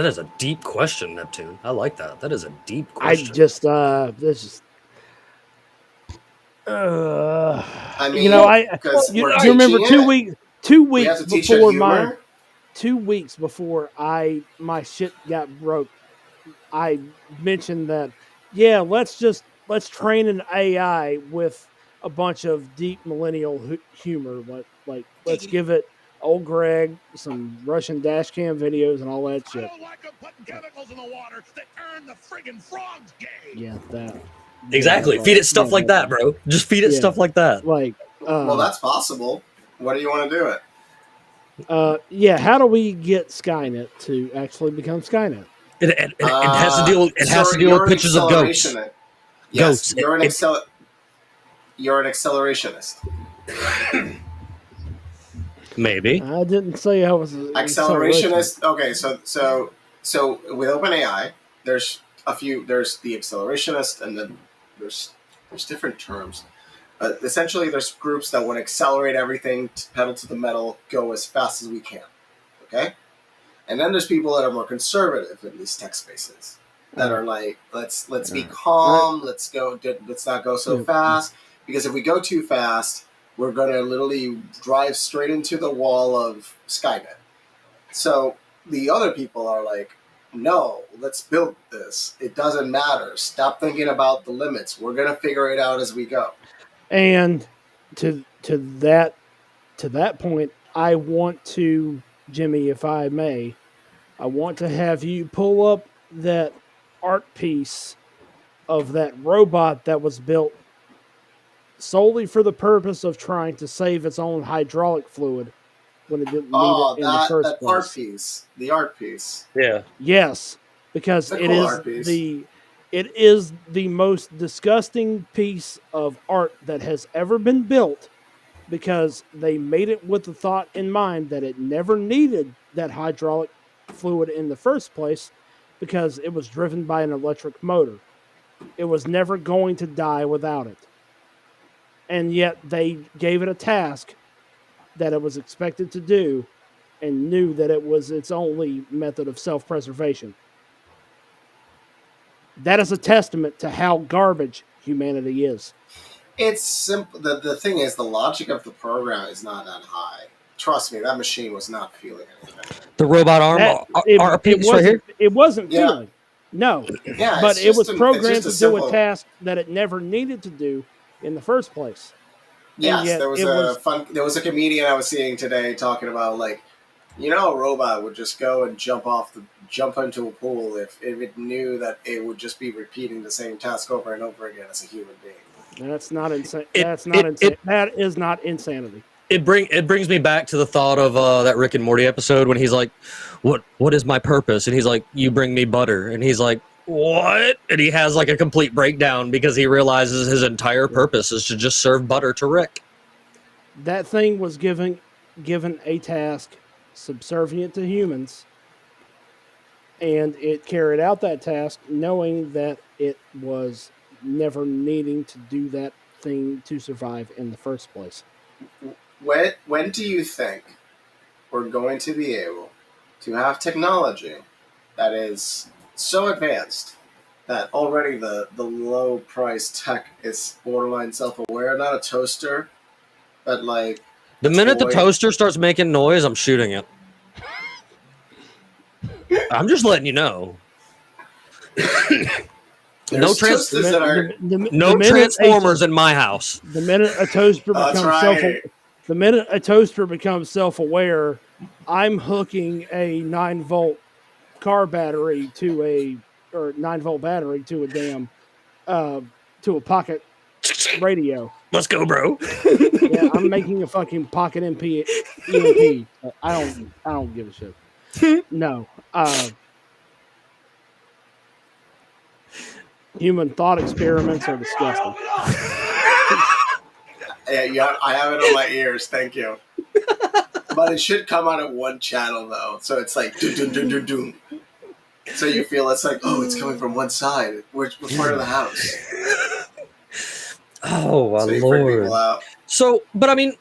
is a deep question, Neptune. I like that. That is a deep question. I mean, you remember 2 weeks. 2 weeks before my shit got broke, I mentioned that let's train an AI with a bunch of deep millennial humor, let's give it old Greg some Russian dash cam videos and all that shit. I don't like them putting chemicals in the water that turn the friggin' frogs gay. Yeah, that. Exactly. Feed it stuff like that, bro. Just feed it stuff like that. Well, that's possible. What do you want to do it? How do we get Skynet to actually become Skynet? It has to deal. It has to deal with pictures of ghosts. Yes, you're an accelerationist. Maybe. I didn't say I was an accelerationist. Okay, so with OpenAI, there's a few. There's the accelerationist, and then there's different terms. Essentially, there's groups that want to accelerate everything, pedal to the metal, go as fast as we can. Okay? And then there's people that are more conservative in these tech spaces that are like, let's be calm, let's not go so fast, because if we go too fast, we're going to literally drive straight into the wall of Skynet. So the other people are like, no, let's build this. It doesn't matter. Stop thinking about the limits. We're going to figure it out as we go. And to that point, I want to, Jimmy, if I may, I want to have you pull up that art piece of that robot that was built solely for the purpose of trying to save its own hydraulic fluid when it didn't need it in the first place. The art piece. Yeah. Yes, because it is the most disgusting piece of art that has ever been built, because they made it with the thought in mind that it never needed that hydraulic fluid in the first place, because it was driven by an electric motor. It was never going to die without it. And yet they gave it a task that it was expected to do and knew that it was its only method of self-preservation. That is a testament to how garbage humanity is. It's simple. The thing is, the logic of the program is not that high. Trust me, that machine was not feeling anything. The robot arm piece right here? It wasn't feeling. No. Yeah, but it was programmed to do a task that it never needed to do in the first place. Yes, there was a comedian I was seeing today talking about, like, a robot would just go and jump into a pool if it knew that it would just be repeating the same task over and over again as a human being. That's not insane. It- That's not it- insane. it- That is not insanity. It brings me back to the thought of that Rick and Morty episode when he's like, "What is my purpose?" And he's like, "You bring me butter." And he's like, "What?" And he has like a complete breakdown because he realizes his entire purpose is to just serve butter to Rick. That thing was given a task subservient to humans, and it carried out that task knowing that it was never needing to do that thing to survive in the first place. When do you think we're going to be able to have technology that is so advanced that already the low price tech is borderline self-aware? Not a toaster, but like The minute the toy. toaster starts making noise, I'm shooting it. I'm just letting you know. There's No trans- toasters that are No Transformers in my house. The minute a toaster That's becomes right. the minute a toaster becomes self-aware, I'm hooking a 9-volt car battery to a 9-volt battery to a damn to a pocket radio. Let's go, bro. Yeah, I'm making a fucking pocket EMP. I don't give a shit. No. Human thought experiments are disgusting. Yeah, I have it on my ears. Thank you. But it should come out of one channel though, so it's like dun dun dun dun dun. So you feel it's like, oh, it's coming from one side. We're part of the house. Oh my So you freak lord. people out. So, but I mean,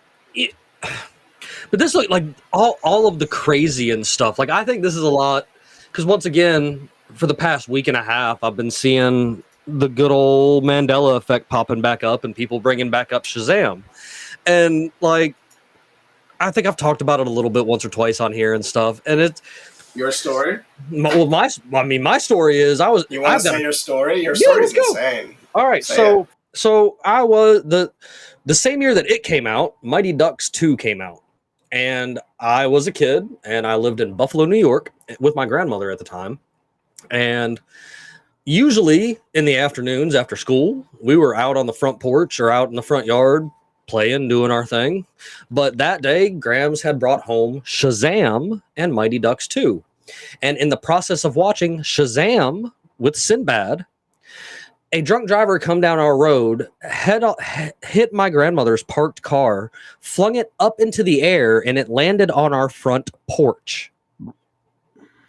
but this like all of the crazy and stuff. Like I think this is a lot because once again, for the past week and a half, I've been seeing the good old Mandela effect popping back up and people bringing back up Shazam, and like I think I've talked about it a little bit once or twice on here and stuff. And it's Your story? my story is You want to say your story? Your Yeah, story's let's go. insane. All right, Say so I was the same year that it came out, Mighty Ducks 2 came out. And I was a kid and I lived in Buffalo, New York with my grandmother at the time. And usually in the afternoons after school, we were out on the front porch or out in the front yard playing, doing our thing. But that day, Grams had brought home Shazam and Mighty Ducks 2. And in the process of watching Shazam with Sinbad, a drunk driver come down our road, hit my grandmother's parked car, flung it up into the air, and it landed on our front porch.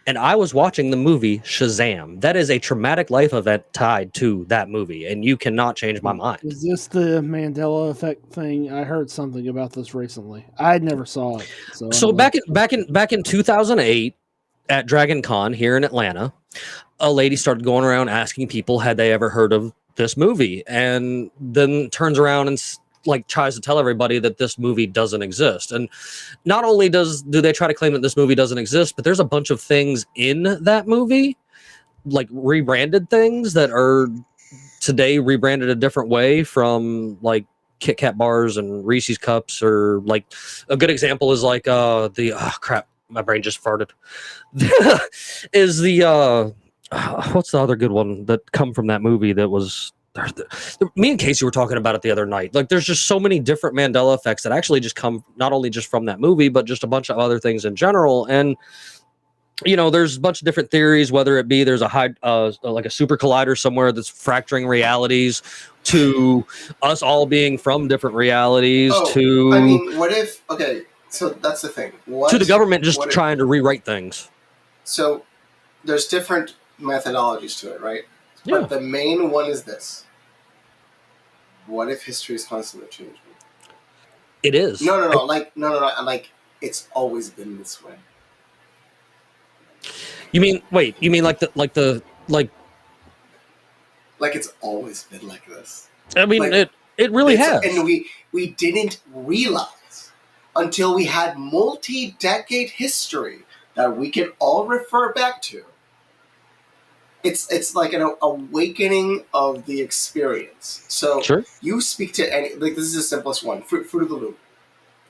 And I was watching the movie Shazam. That is a traumatic life event tied to that movie, and you cannot change my mind. Is this the Mandela effect thing? I heard something about this recently. I never saw it. So back in 2008 at Dragon Con here in Atlanta, a lady started going around asking people had they ever heard of this movie, and then turns around and like tries to tell everybody that this movie doesn't exist. And not only do they try to claim that this movie doesn't exist, but there's a bunch of things in that movie, like rebranded things that are today rebranded a different way, from like Kit Kat bars and Reese's cups, or like a good example is like crap, my brain just farted. Is the what's the other good one that come from that movie that was me and Casey were talking about it the other night. Like there's just so many different Mandela effects that actually just come not only just from that movie, but just a bunch of other things in general. And you know, there's a bunch of different theories, whether it be there's a high like a super collider somewhere that's fracturing realities, to us all being from different realities, to I mean, what if so that's the thing. to the government just trying to rewrite things. So there's different methodologies to it, right? Yeah. But the main one is this. What if history is constantly changing? It is. No. Like it's always been this way. You mean like it's always been like this. I mean, Like, it really has. And we didn't realize until we had multi-decade history that we can all refer back to. It's like an awakening of the experience. So Sure. you speak to any, like, this is the simplest one, Fruit of the Loom.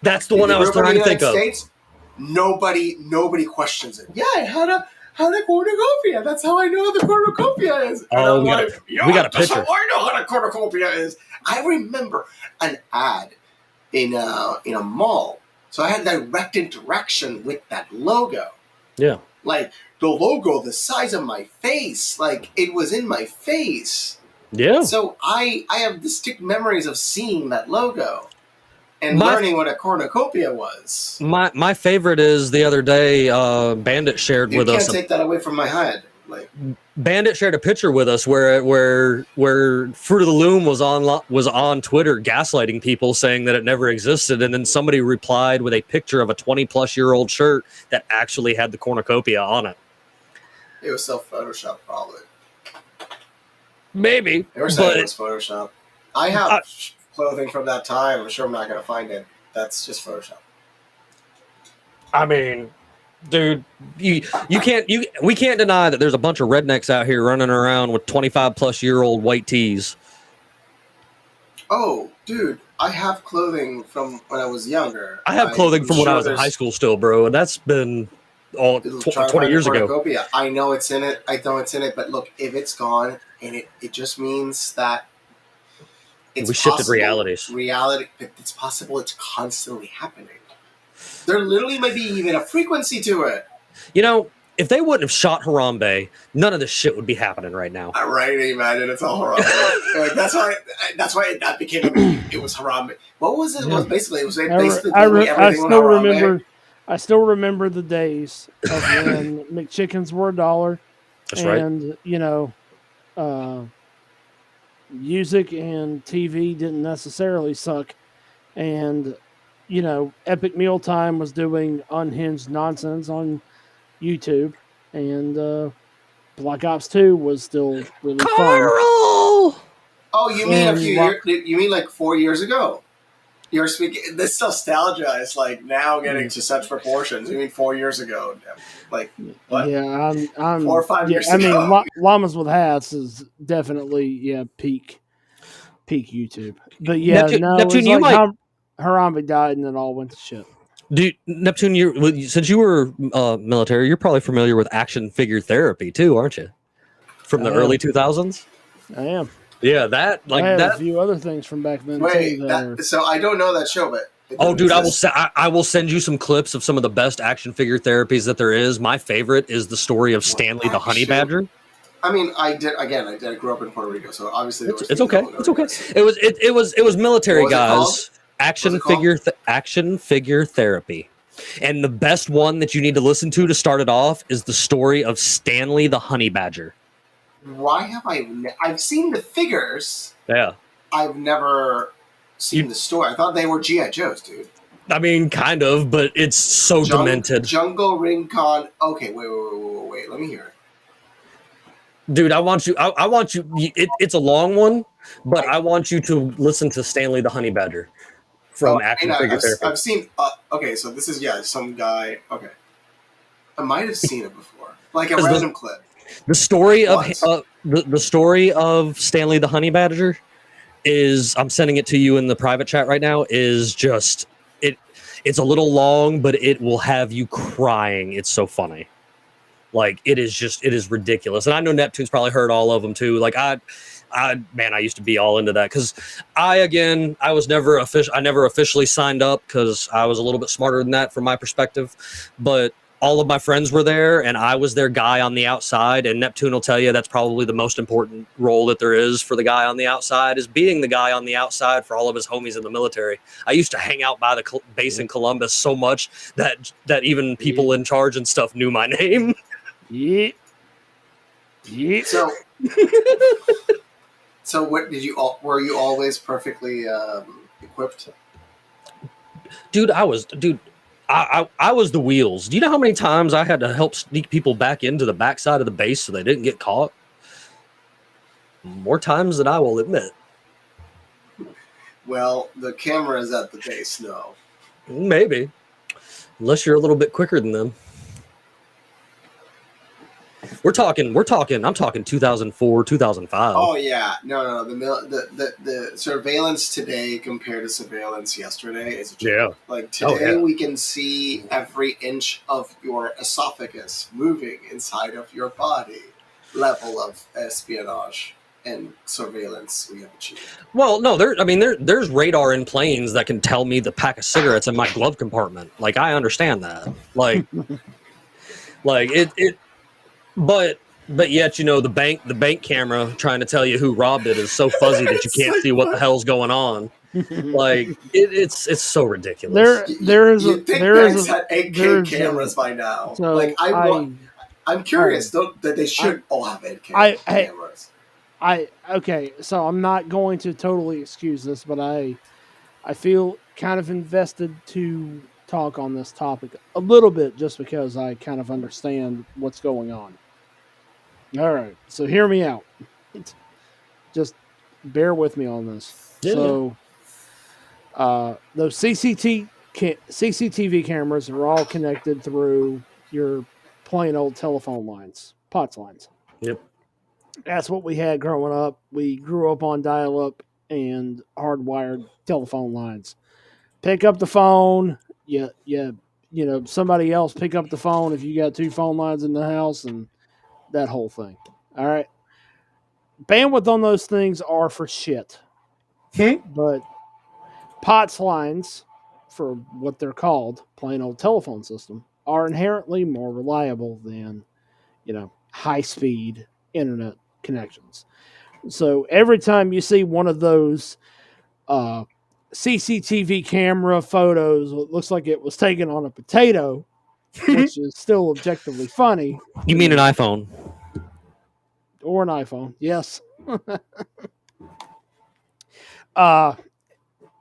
That's the one I was trying to think of. States, nobody questions it. Yeah, how the cornucopia. That's how I know how the cornucopia is. And Oh, I'm we got like, yeah, we got a that's picture. how I know how the cornucopia is. I remember an ad in a mall. So I had direct interaction with that logo. Yeah. Like, the logo the size of my face. Like, it was in my face. Yeah. So I have distinct memories of seeing that logo and My- learning what a cornucopia was. My favorite is the other day. Bandit shared You with can't us. take that away from my head. Like, Bandit shared a picture with us where Fruit of the Loom was on Twitter gaslighting people, saying that it never existed, and then somebody replied with a picture of a 20-plus-year-old shirt that actually had the cornucopia on it. it was self-Photoshop, probably. Maybe, They were saying but it was Photoshop. I have clothing from that time. I'm sure I'm not going to find it. That's just Photoshop. I mean, dude, we can't deny that there's a bunch of rednecks out here running around with 25-plus-year-old white tees. Oh, dude, I have clothing from when I was younger. I have clothing I'm from when I sure was in there's- high school still, bro, and that's been all Try to 20 find years the ago. cornucopia. I know it's in it. I know it's in it. But look, if it's gone, and it just means that it's We shifted possible- realities. It's possible it's constantly happening. There literally might be even a frequency to it. You know, if they wouldn't have shot Harambe, none of this shit would be happening right now. Right, imagine it's all Harambe. Like, that's why that became a meme. It was Harambe. What was it? It was basically I everything still on Harambe. remember. I still remember the days of when McChickens were $1. That's right. And music and TV didn't necessarily suck, and Epic Mealtime was doing unhinged nonsense on YouTube, and Black Ops 2 was still really fun. Carl! Oh, you mean And you mean like 4 years ago? You're speaking. This nostalgia is like now getting to such proportions. You mean 4 years ago? Like what? Yeah, I'm 4 or 5 years I ago. mean, Llamas with Hats is definitely peak YouTube. But yeah, Neptune, no, Neptune, it's you like might. Harambe died and it all went to shit. Dude, Neptune, since you were military, you're probably familiar with action figure therapy too, aren't you? From the I early am. 2000s. I am. Yeah, that I have that. a few other things from back then Wait, too. That are, so I don't know that show, but it Oh, doesn't dude, exist. I will send you some clips of some of the best action figure therapies that there is. My favorite is the story of Stanley the Honey action? Badger. I mean, I grew up in Puerto Rico, so obviously there was It's things okay. I would It's know. okay. It was military What was it guys. called? Action figure therapy. And the best one that you need to listen to start it off is the story of Stanley the Honey Badger. Why have I've seen the figures. Yeah. I've never seen the story. I thought they were G.I. Joes, dude. I mean, kind of, but it's so demented. Jungle Rincon. Okay, wait. Let me hear it. Dude, I want you. It's a long one, but I want you to listen to Stanley the Honey Badger from Action Figure Therapy. I've seen. Okay, so this is some guy. Okay, I might have seen it before, like a random clip. The story of What? the story of Stanley the Honey Badger is, I'm sending it to you in the private chat right now, is just it's a little long, but it will have you crying. It's so funny. Like, it is ridiculous. And I know Neptune's probably heard all of them too. Like, I used to be all into that because I never officially signed up because I was a little bit smarter than that from my perspective. But all of my friends were there and I was their guy on the outside. And Neptune will tell you that's probably the most important role that there is for the guy on the outside, is being the guy on the outside for all of his homies in the military. I used to hang out by the base in Columbus so much that even people in charge and stuff knew my name. yeah. So what did you? Were you always perfectly equipped? Dude, I was the wheels. Do you know how many times I had to help sneak people back into the backside of the base so they didn't get caught? More times than I will admit. Well, the cameras at the base, no. Maybe. Unless you're a little bit quicker than them. We're talking. I'm talking 2004, 2005. Oh yeah, no. The surveillance today compared to surveillance yesterday is a joke. Yeah. Like Oh, today, yeah. we can see every inch of your esophagus moving inside of your body. Level of espionage and surveillance we have achieved. Well, no, there's radar in planes that can tell me the pack of cigarettes in my glove compartment. Like, I understand that. Like it. But yet, the bank camera trying to tell you who robbed it is so fuzzy that you It's can't like see what the hell's going on. Like, it's so ridiculous. You'd think banks had 8K cameras by now. So like I'm curious though that they should all have 8K cameras. Okay, so I'm not going to totally excuse this, but I feel kind of invested to talk on this topic a little bit just because I kind of understand what's going on. All right, so hear me out. Just bear with me on this. Yeah. So, those CCTV cameras are all connected through your plain old telephone lines, POTS lines. Yep. That's what we had growing up. We grew up on dial-up and hardwired telephone lines. Pick up the phone. Somebody else pick up the phone if you got two phone lines in the house and that whole thing. All right. Bandwidth on those things are for shit. But POTS lines, for what they're called, plain old telephone system, are inherently more reliable than, high-speed internet connections. So every time you see one of those CCTV camera photos, it looks like it was taken on a potato, which is still objectively funny. You mean an iPhone? Or an iPhone, yes.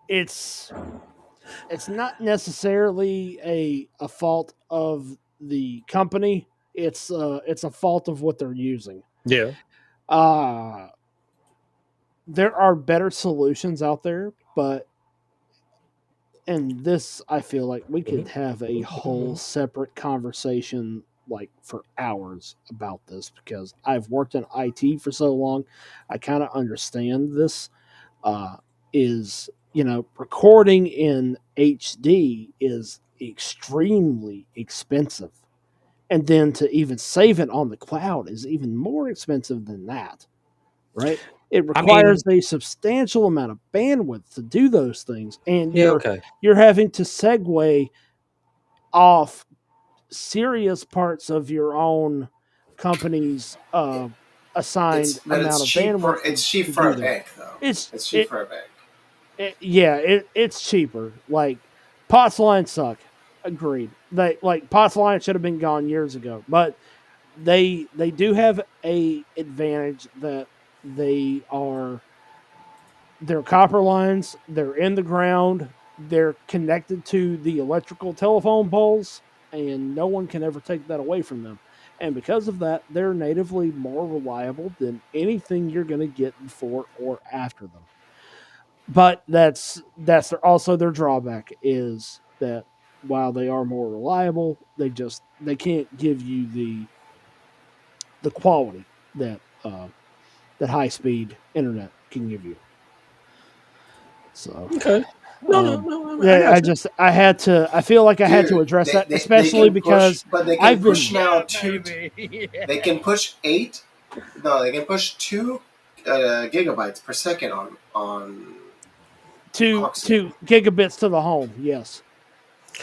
It's not necessarily a fault of the company. It's a fault of what they're using. Yeah. There are better solutions out there, and this, I feel like we could have a whole separate conversation like for hours about this because I've worked in IT for so long. I kind of understand this. Recording in HD is extremely expensive. And then to even save it on the cloud is even more expensive than that, right? It requires a substantial amount of bandwidth to do those things. And you're having to segue off serious parts of your own company's assigned amount of bandwidth. It's cheap for a bank, though. It's cheap for a bank. It's cheaper. Like, POTS lines suck. Agreed. POTS lines should have been gone years ago. But they do have a advantage that they're copper lines. They're in the ground. They're connected to the electrical telephone poles, and no one can ever take that away from them. And because of that, they're natively more reliable than anything you're going to get before or after them. But that's also their drawback is that while they are more reliable, they can't give you the quality that high speed internet can give you. So okay. I feel like I had to address that, especially because they can push now two. They can push 8. No, they can push 2 gigabytes per second on 2 gigabits to the home. Yes,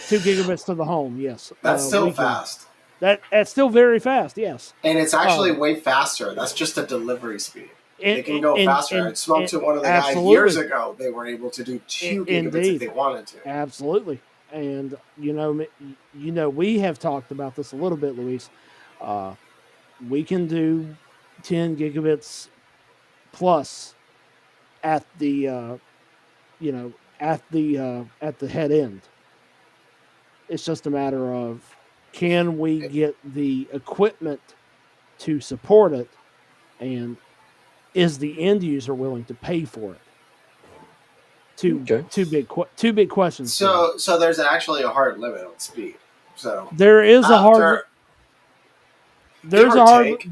2 gigabits to the home. Yes, that's still fast. That's still very fast. Yes, and it's actually way faster. That's just a delivery speed. They can go faster. I spoke to one of the guys years ago. They were able to do 2 gigabits if they wanted to. Absolutely. And, we have talked about this a little bit, Luis. We can do 10 gigabits plus at the, at the head end. It's just a matter of, can we get the equipment to support it, and is the end user willing to pay for it? Two big questions. So there's actually a hard limit on speed. So there is a hard. there's or a hard. take.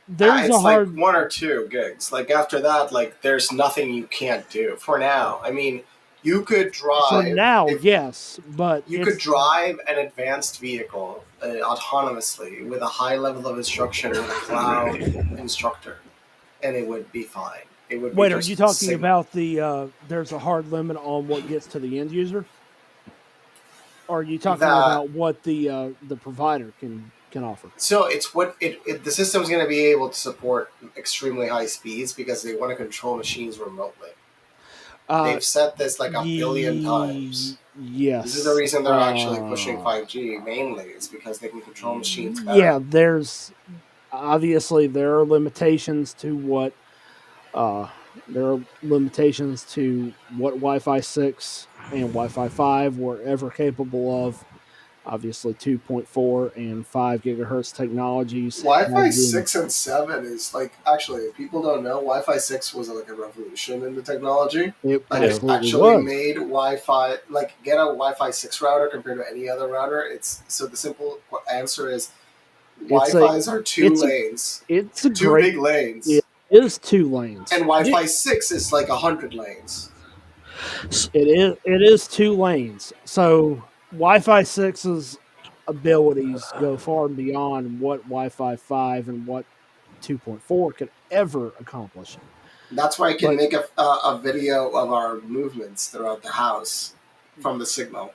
There's It's a hard. like 1 or 2 gigs. Like after that, like there's nothing you can't do for now. I mean, you could drive For now, if yes, but you could it's drive an advanced vehicle autonomously with a high level of instruction with a cloud instructor, and it would be fine. It would be wait. Are just you talking signal. about the? There's a hard limit on what gets to the end user. Or are you talking That about what the provider can offer? so it's what the system's going to be able to support extremely high speeds because they want to control machines remotely. They've said this like a billion times. Yes. This is the reason they're actually pushing 5G mainly, is because they can control machines better. Yeah, there's obviously there are limitations to what Wi-Fi 6 and Wi-Fi 5 were ever capable of. Obviously, 2.4 and 5 gigahertz technologies. Wi-Fi 6 and 7 is like, actually, if people don't know, Wi-Fi 6 was like a revolution in the technology. It Like, it absolutely actually was. made Wi-Fi, like, get a Wi-Fi 6 router compared to any other router. So the simple answer is Wi-Fi's are two lanes. It's a two great, big lanes. It is 2 lanes. And Wi-Fi 6 is like 100 lanes. It is 2 lanes. So Wi-Fi 6's abilities go far and beyond what Wi-Fi 5 and what 2.4 could ever accomplish. That's why I can make a video of our movements throughout the house from the signal.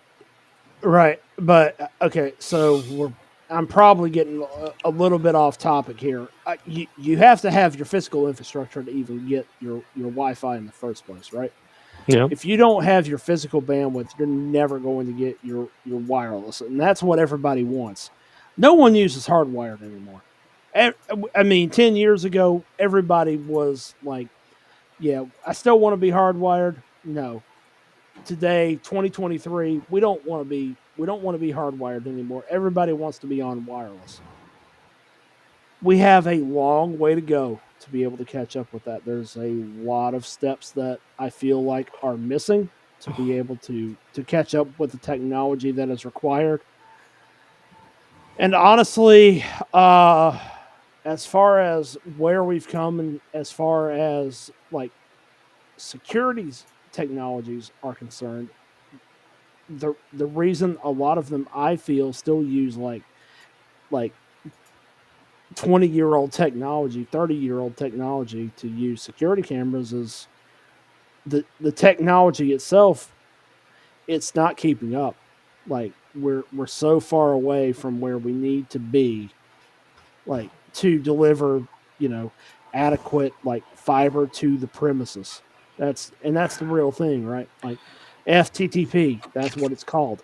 Right, but okay, so I'm probably getting a little bit off topic here. You have to have your physical infrastructure to even get your Wi-Fi in the first place, right? Yeah. If you don't have your physical bandwidth, you're never going to get your wireless, and that's what everybody wants. No one uses hardwired anymore. I mean, 10 years ago, everybody was like, yeah, I still want to be hardwired. No. Today, 2023, we don't want to be hardwired anymore. Everybody wants to be on wireless. We have a long way to go to be able to catch up with that. There's a lot of steps that I feel like are missing to be able to catch up with the technology that is required. And honestly, as far as where we've come and as far as like securities technologies are concerned, the reason a lot of them I feel still use like 20-year-old technology, 30-year-old technology to use security cameras is the technology itself. It's not keeping up. Like we're so far away from where we need to be, like to deliver, adequate like fiber to the premises. That's the real thing, right? Like FTTP, that's what it's called.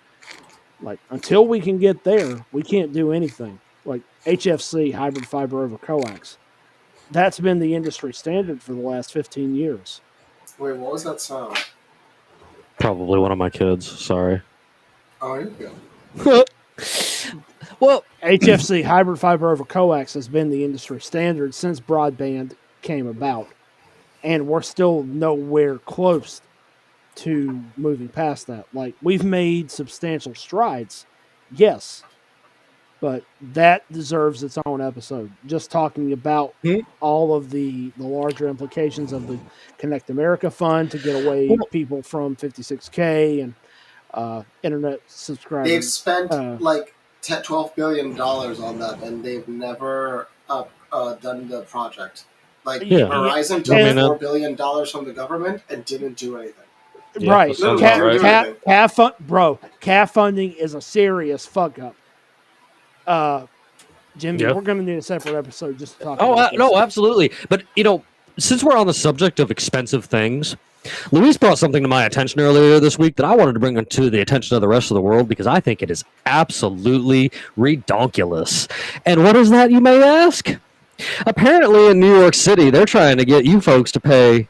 Like until we can get there, we can't do anything. Like HFC, hybrid fiber over coax. That's been the industry standard for the last 15 years. Wait, what was that sound? Probably one of my kids. Sorry. Oh, you go. Well, HFC, hybrid fiber over coax, has been the industry standard since broadband came about. And we're still nowhere close to moving past that. Like, we've made substantial strides, yes, but that deserves its own episode. Just talking about all of the larger implications of the Connect America Fund to get away people from 56K and internet subscribers. They've spent like $12 billion on that, and they've never done the project. Like Verizon took $4 billion from the government and didn't do anything. Yeah, right. CAF funding is a serious fuck up. Jimmy, we're going to need a separate episode just to talk about this. No, absolutely. But, since we're on the subject of expensive things, Luis brought something to my attention earlier this week that I wanted to bring to the attention of the rest of the world because I think it is absolutely redonkulous. And what is that, you may ask? Apparently in New York City, they're trying to get you folks to pay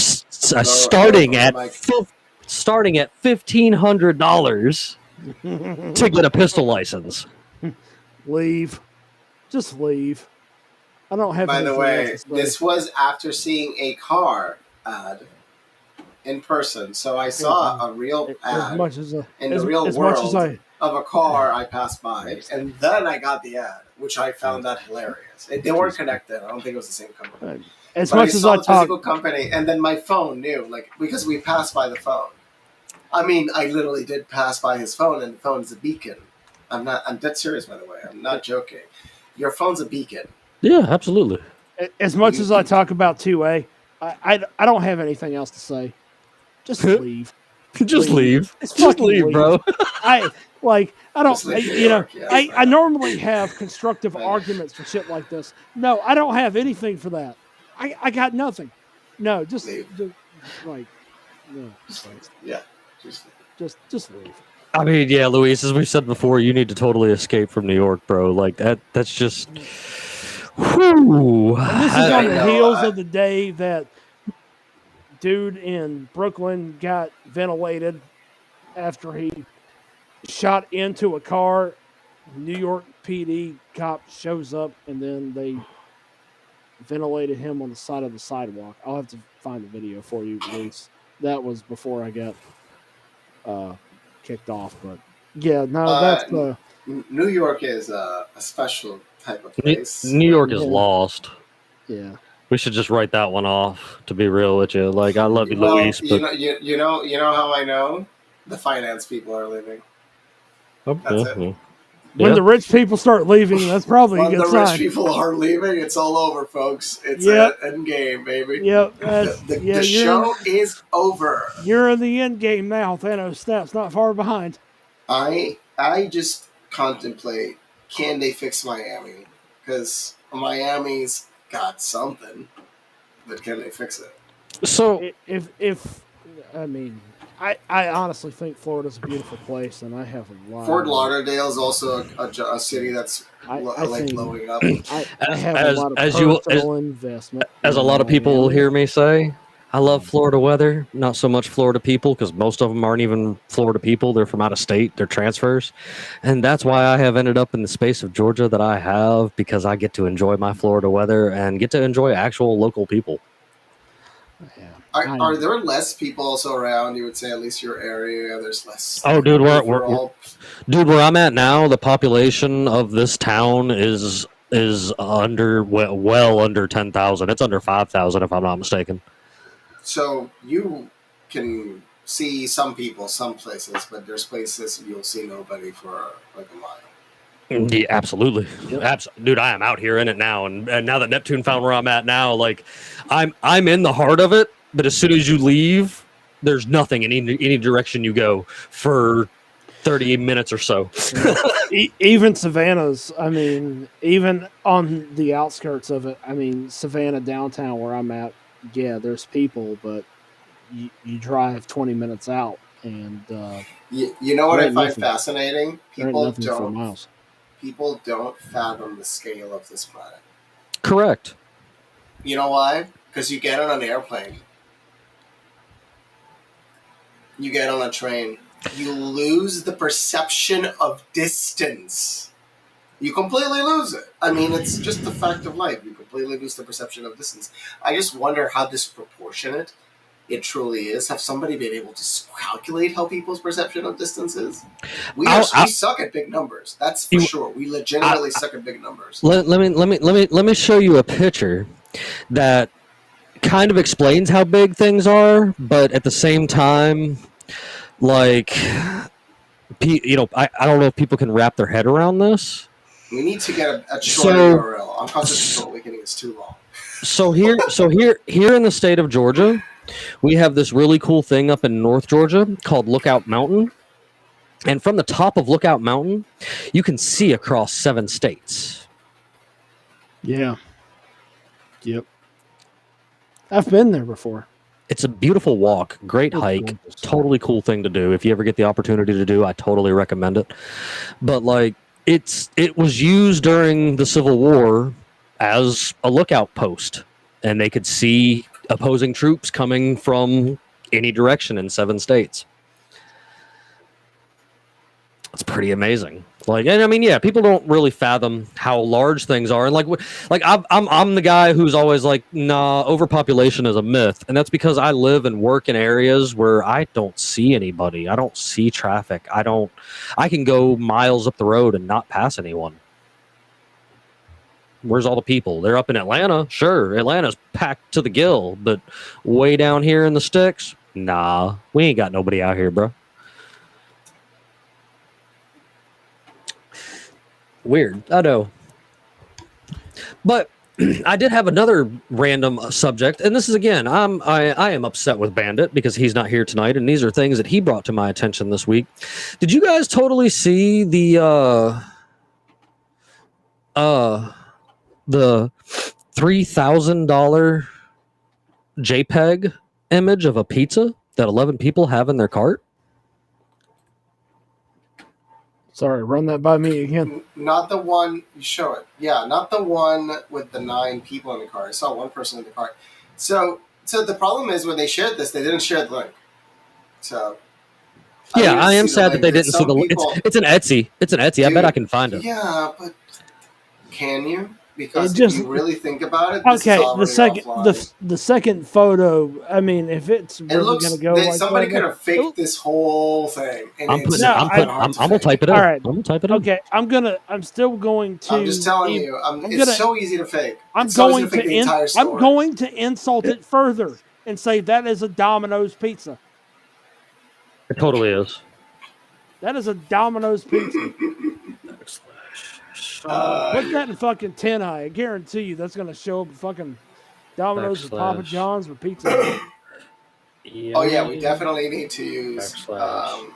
starting at $1,500 to get a pistol license. Leave. Just leave. I don't have. By the way, this was after seeing a car ad in person. So I saw a real ad in the real world. of a car I passed by, and then I got the ad, which I found that hilarious. They weren't connected. I don't think it was the same company. As But much I as saw I the talk, physical company, and then my phone knew, like, because we passed by the phone. I mean, I literally did pass by his phone, and the phone's a beacon. I'm dead serious, by the way. I'm not joking. Your phone's a beacon. Yeah, absolutely. as much as I talk about 2A, I don't have anything else to say. Just leave. Just leave. Just Just fucking leave, bro. I don't. Just leave New York, yes, I normally have constructive arguments for shit like this. No, I don't have anything for that. I got nothing. No, just like no. Yeah, Just leave. I mean, yeah, Luis, as we've said before, you need to totally escape from New York, bro. Like that's just whew. And this is on the know, heels of the day that dude in Brooklyn got ventilated after he shot into a car. New York PD cop shows up, and then they ventilated him on the side of the sidewalk. I'll have to find the video for you, Luis. That was before I got kicked off, but yeah, no, that's New York is a special type of place. New York is lost. Yeah. We should just write that one off, to be real with you. Like, I love you, Luis, but you know how I know? The finance people are leaving. That's it. When the rich people start leaving, that's probably a good sign. When the rich people are leaving, it's all over, folks. It's an end game, baby. Yep. The show is over. You're in the end game now. Thanos snaps not far behind. I just contemplate, can they fix Miami? Because Miami's got something, but can they fix it? So if I mean, I honestly think Florida's a beautiful place, and I have a lot. Fort Lauderdale is also a city that's blowing up. I have a lot of personal investment. As a lot of people will hear me say, I love Florida weather, not so much Florida people, because most of them aren't even Florida people. They're from out of state. They're transfers. And that's why I have ended up in the space of Georgia that I have, because I get to enjoy my Florida weather and get to enjoy actual local people. Yeah. Are there less people also around? You would say at least your area. There's less. Oh, dude, where I'm at now, the population of this town is well under 10,000. It's under 5,000 if I'm not mistaken. So you can see some people, some places, but there's places you'll see nobody for like a mile. Yeah, absolutely. Yep. Dude, I am out here in it now, and now that Neptune found where I'm at now, like I'm in the heart of it. But as soon as you leave, there's nothing in any direction you go for 30 minutes or so. Even Savannah's, I mean, even on the outskirts of it, I mean, Savannah downtown where I'm at, yeah, there's people, but you drive 20 minutes out, and you know what I find fascinating? People don't fathom the scale of this planet. Correct. You know why? Because you get on an airplane. You get on a train. You lose the perception of distance. You completely lose it. I mean, it's just the fact of life. You completely lose the perception of distance. I just wonder how disproportionate it truly is. Have somebody been able to calculate how people's perception of distance is? We suck at big numbers. That's for sure. We legitimately suck at big numbers. Let me show you a picture that kind of explains how big things are, but at the same time, like, you know, I don't know if people can wrap their head around this. We need to get a short URL. Unconstitutional Awakening is too long. So here in the state of Georgia, we have this really cool thing up in North Georgia called Lookout Mountain. And from the top of Lookout Mountain, you can see across 7 states. Yeah. Yep. I've been there before. It's a beautiful walk, great hike, totally cool thing to do. If you ever get the opportunity to do, I totally recommend it. But like, it was used during the Civil War as a lookout post, and they could see opposing troops coming from any direction in 7 states. It's pretty amazing. Like, and I mean, yeah, people don't really fathom how large things are, and like I'm the guy who's always like, nah, overpopulation is a myth, and that's because I live and work in areas where I don't see anybody, I don't see traffic, I can go miles up the road and not pass anyone. Where's all the people? They're up in Atlanta, sure. Atlanta's packed to the gill, but way down here in the sticks, nah, we ain't got nobody out here, bro. Weird, I know. But I did have another random subject, and this is again, I am upset with Bandit because he's not here tonight, and these are things that he brought to my attention this week. Did you guys totally see the $3,000 JPEG image of a pizza that 11 people have in their cart? Sorry, run that by me again. Not the one, you show it. Yeah, not the one with the 9 people in the car. I saw one person in the car. So the problem is when they shared this, they didn't share the link. So yeah, I am sad that they didn't see the link. It's an Etsy. It's an Etsy. Dude, I bet I can find it. Yeah, but can you? Because just, if you really think about it, okay. The second photo. I mean, if it's really going to go like somebody could have faked this whole thing. And I'm gonna type it in. All right, I'm gonna type it in. Okay, I'm still going to. I'm just telling you, it's so easy to fake. I'm going to insult it further and say that is a Domino's pizza. It totally is. That is a Domino's pizza. Put that in fucking 10 eye. I guarantee you that's going to show up fucking Domino's or Papa John's or pizza. Oh, yeah, we definitely need to use... oh,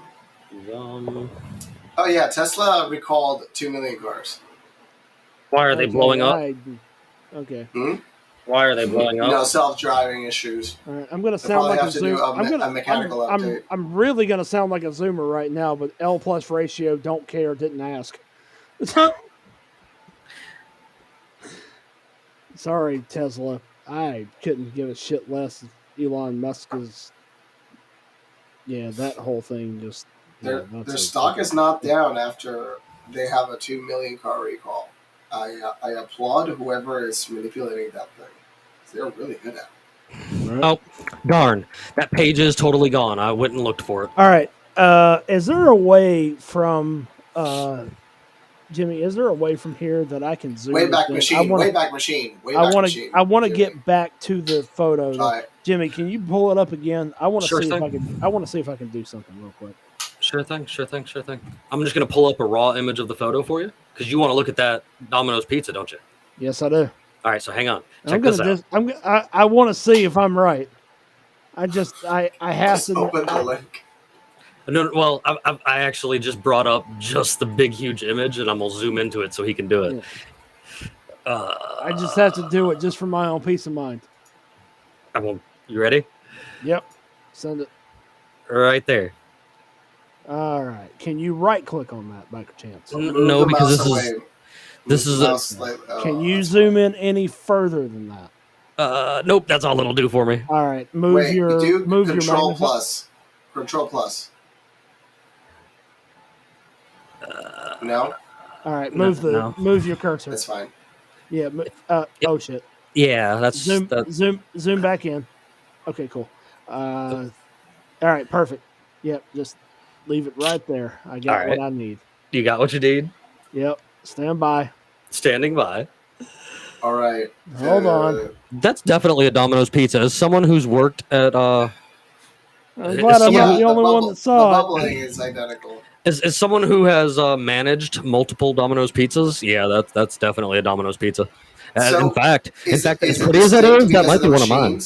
yeah, Tesla recalled 2 million cars. Why are they blowing up? Okay. Why are they blowing up? No, self-driving issues. All right, I'm going to sound like a Zoomer. A mechanical update. I'm really going to sound like a Zoomer right now, but L plus ratio, don't care, didn't ask. Sorry, Tesla. I couldn't give a shit less if Elon Musk is... Yeah, that whole thing just... Their stock is not down after they have a 2 million car recall. I applaud whoever is manipulating that thing. They're really good at it. Right. Oh, darn. That page is totally gone. I went and looked for it. All right. Is there a way from... Jimmy, is there a way from here that I can zoom? Wayback Machine. I want to get back to the photo. Right. Jimmy, can you pull it up again? I want to see if I can. I want to see if I can do something real quick. Sure thing. I'm just gonna pull up a raw image of the photo for you because you want to look at that Domino's pizza, don't you? Yes, I do. All right, so hang on. Check this out. I want to see if I'm right. I have to open the link. No, well, I actually just brought up just the big, huge image, and I'm going to zoom into it so he can do it. Yeah. I just have to do it just for my own peace of mind. You ready? Yep. Send it. Right there. All right. Can you right-click on that by chance? No, because this is Can you zoom in any further than that? Nope, that's all it'll do for me. All right. Move your Control plus. Control plus. No. All right, move your cursor. That's fine. Yeah. Oh shit. Yeah, that's zoom back in. Okay, cool. All right, perfect. Yep, just leave it right there. I got what I need. You got what you need? Yep. Stand by. Standing by. All right. Hold on. That's definitely a Domino's pizza. As someone who's worked at I'm glad I'm not the only one that saw it. The bubbling is identical. As someone who has managed multiple Domino's pizzas, yeah, that's definitely a Domino's pizza. In fact, as pretty as that is, that might be one of mine.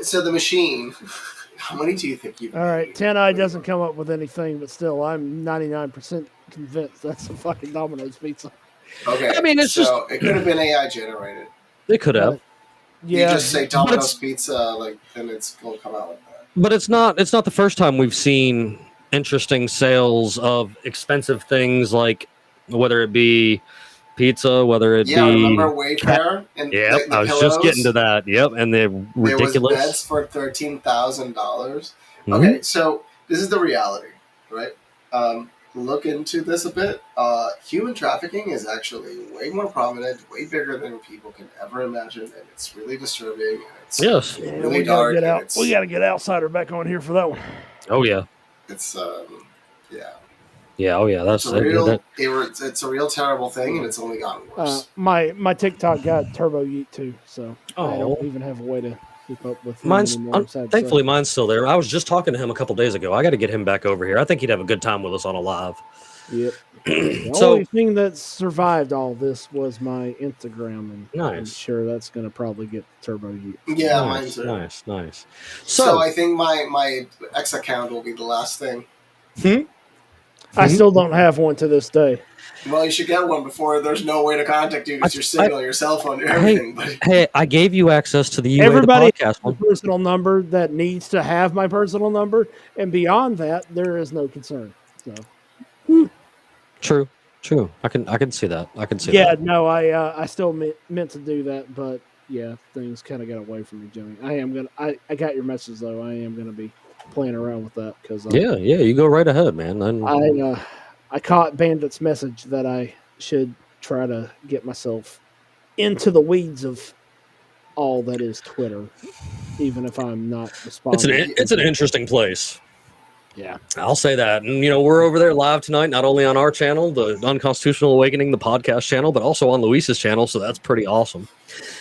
So the machine, how many do you think you? All right, 10i doesn't come up with anything, but still, I'm 99% convinced that's a fucking Domino's pizza. Okay, I mean, it could have been AI generated. It could have. Yeah, you just say Domino's pizza, then it's gonna come out like that. But it's not the first time we've seen interesting sales of expensive things, like whether it be pizza, whether it be remember Wayfair and I was pillows? Just getting to that. Yep, and the ridiculous. There was beds for $13,000. Okay, so this is the reality, right? look into this a bit, human trafficking is actually way more prominent, way bigger than people can ever imagine, and it's really disturbing. And it's Yes. Yeah, really we gotta dark. get And out. We gotta get Outsider back on here for that one. Oh yeah. it's yeah. Yeah. Oh yeah. That's It's a real, it's a real terrible thing, and it's only gotten worse. My TikTok got Turbo Yeet too, so I Oh. don't even have a way to keep up with him Mine's anymore. sad to say. thankfully mine's still there. I was just talking to him a couple days ago. I got to get him back over here. I think he'd have a good time with us on a live. Yep. The So- only thing that survived all this was my Instagram, and I'm Nice. sure that's going to probably get Turbo Yeet. Yeah, mine nice, too. nice. So I think my X account will be the last thing. I still don't have one to this day. Well, you should get one before there's no way to contact you. It's your signal, your cell phone, your everything. But Hey, I gave you access to the UA Everybody the podcast has a one. personal number that needs to have my personal number, and beyond that, there is no concern. So True. I can see that. I can see yeah, that. no, I still meant to do that, but yeah, things kind of got away from me, Jimmy. I got your message though. I am gonna be playing around with that because Yeah, you go right ahead, man. I caught Bandit's message that I should try to get myself into the weeds of all that is Twitter, even if I'm not responding. It's an interesting place. Yeah. I'll say that. And, we're over there live tonight, not only on our channel, the Unconstitutional Awakening, the podcast channel, but also on Luis's channel. So that's pretty awesome.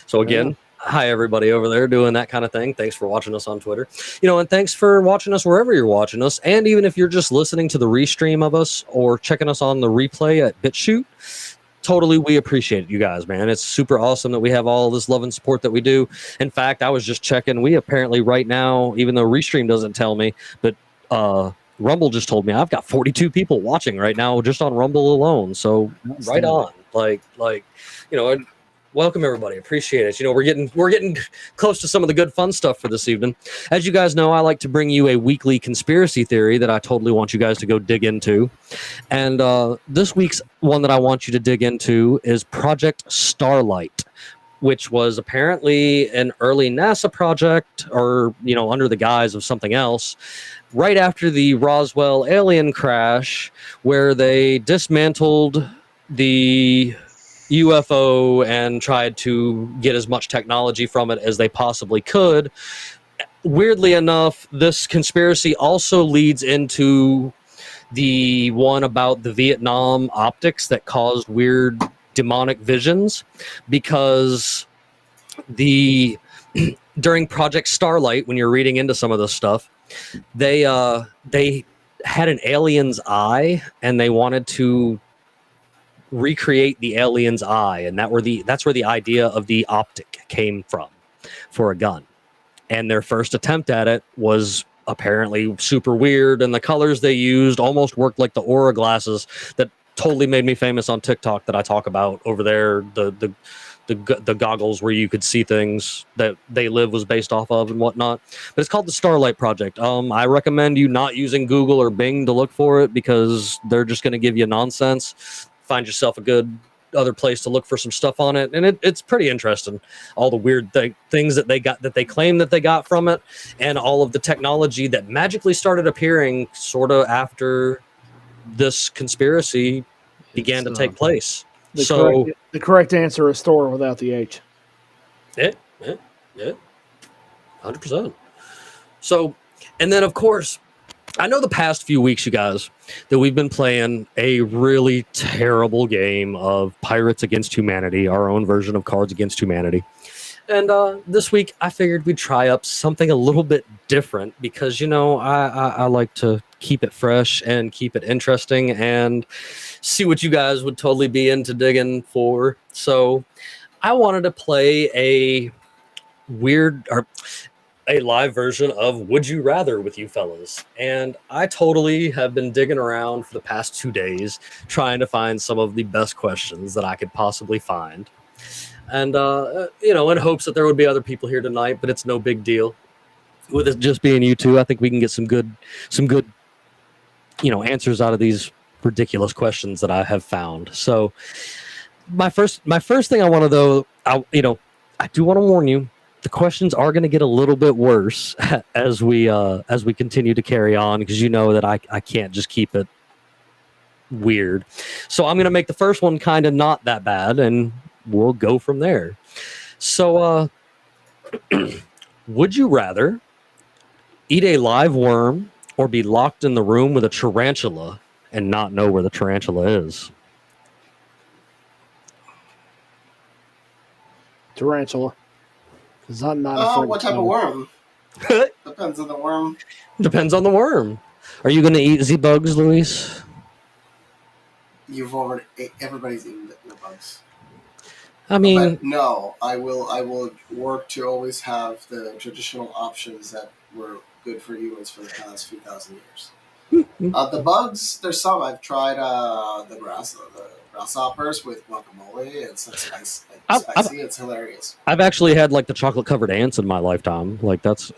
So again, hi, everybody over there doing that kind of thing. Thanks for watching us on Twitter. And thanks for watching us wherever you're watching us. And even if you're just listening to the restream of us or checking us on the replay at BitChute, totally, we appreciate it, you guys, man. It's super awesome that we have all this love and support that we do. In fact, I was just checking. We apparently right now, even though Restream doesn't tell me, but Rumble just told me I've got 42 people watching right now just on Rumble alone. So right on, welcome everybody. Appreciate it. We're getting close to some of the good fun stuff for this evening. As you guys know, I like to bring you a weekly conspiracy theory that I totally want you guys to go dig into. And this week's one that I want you to dig into is Project Starlight, which was apparently an early NASA project or, under the guise of something else, right after the Roswell alien crash, where they dismantled the UFO and tried to get as much technology from it as they possibly could. Weirdly enough, this conspiracy also leads into the one about the Vietnam optics that caused weird demonic visions, because during Project Starlight, when you're reading into some of this stuff, they had an alien's eye, and they wanted to recreate the alien's eye, and that's where the idea of the optic came from for a gun. And their first attempt at it was apparently super weird, and the colors they used almost worked like the Aura glasses that totally made me famous on TikTok that I talk about over there. The goggles where you could see things that They Live was based off of and whatnot. But it's called the Starlight Project. I recommend you not using Google or Bing to look for it, because they're just going to give you nonsense. Find yourself a good other place to look for some stuff on it, and it's pretty interesting. All the weird things that they claim that they got from it, and all of the technology that magically started appearing sort of after this conspiracy began to take place. The correct answer is store without the H. Yeah, 100%. So, and then of course, I know the past few weeks, you guys, that we've been playing a really terrible game of Pirates Against Humanity, our own version of Cards Against Humanity. And this week, I figured we'd try up something a little bit different, because, I like to keep it fresh and keep it interesting and see what you guys would totally be into digging for. So I wanted to play a live version of Would You Rather with you fellas. And I totally have been digging around for the past 2 days trying to find some of the best questions that I could possibly find. And, in hopes that there would be other people here tonight, but it's no big deal. With it just being you two, I think we can get some good, answers out of these ridiculous questions that I have found. So my first thing I want to, though, I do want to warn you, the questions are going to get a little bit worse as we continue to carry on, because that I can't just keep it weird. So I'm going to make the first one kind of not that bad, and we'll go from there. So, would you rather eat a live worm or be locked in the room with a tarantula and not know where the tarantula is? Tarantula. Because I'm not afraid. What type of worm? Depends on the worm. Depends on the worm. Are you going to eat the bugs, Luis? Everybody's eating the bugs. I mean, but no, I will work to always have the traditional options that were good for humans for the past few thousand years. The bugs, there's some I've tried. The grasshoppers with guacamole. It's like spicy. It's hilarious. I've actually had like the chocolate covered ants in my lifetime. Like that's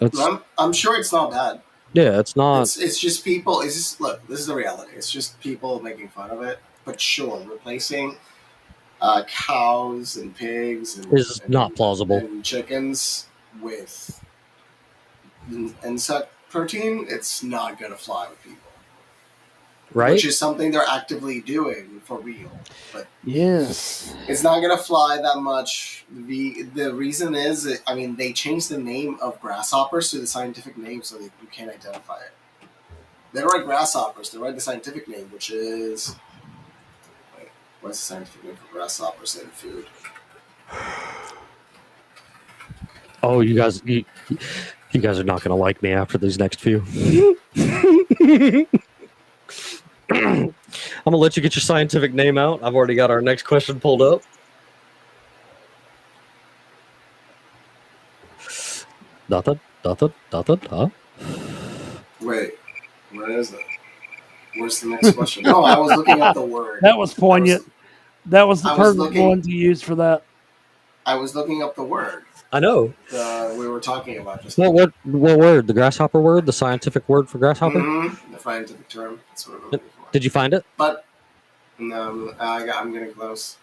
I'm sure it's not bad. Yeah, it's not. It's just people. It's just look. This is the reality. It's just people making fun of it. But sure, replacing cows and pigs is not plausible. And chickens with insect protein, it's not going to fly with people. Right? Which is something they're actively doing for real. But yes, it's not going to fly that much. The reason is, they changed the name of grasshoppers to the scientific name so that you can't identify it. They don't write grasshoppers. They write the scientific name, which is... What's the scientific name for grasshoppers in food? Oh, you guys are not going to like me after these next few. I'm going to let you get your scientific name out. I've already got our next question pulled up. Nothing. Huh? Wait, what is it? Where's the next question? No, I was looking up the word. That was poignant. That was the perfect one to use for that. I was looking up the word. I know. We were talking about just. What word? The grasshopper word? The scientific word for grasshopper? Mm-hmm. The scientific term. That's what I'm looking for. Did you find it? But no, I'm getting close.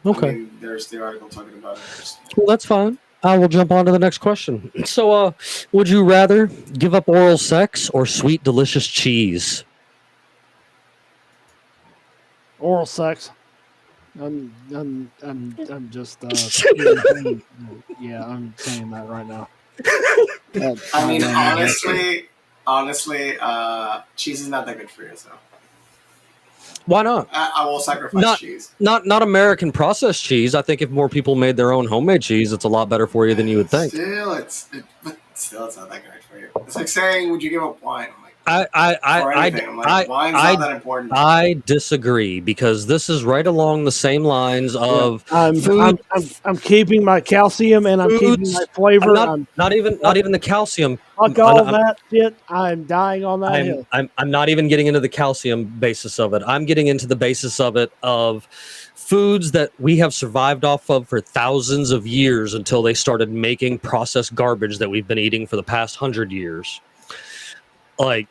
Okay. There's the article talking about it. Well, that's fine. I will jump on to the next question. So, would you rather give up oral sex or sweet, delicious cheese? Oral sex. I'm just yeah, I'm saying that right now. Honestly, cheese is not that good for you, so. Why not? I will sacrifice cheese. Not American processed cheese. I think if more people made their own homemade cheese, it's a lot better for you than you would think. It's not that great for you. It's like saying, would you give up wine? I'm like, wine's not that important. I disagree because this is right along the same lines of food. I'm keeping my calcium and I'm keeping my flavor. Not even the calcium. Fuck all that shit. I'm dying on that hill. I'm not even getting into the calcium basis of it. I'm getting into the basis of it of foods that we have survived off of for thousands of years until they started making processed garbage that we've been eating for the past 100 years. Like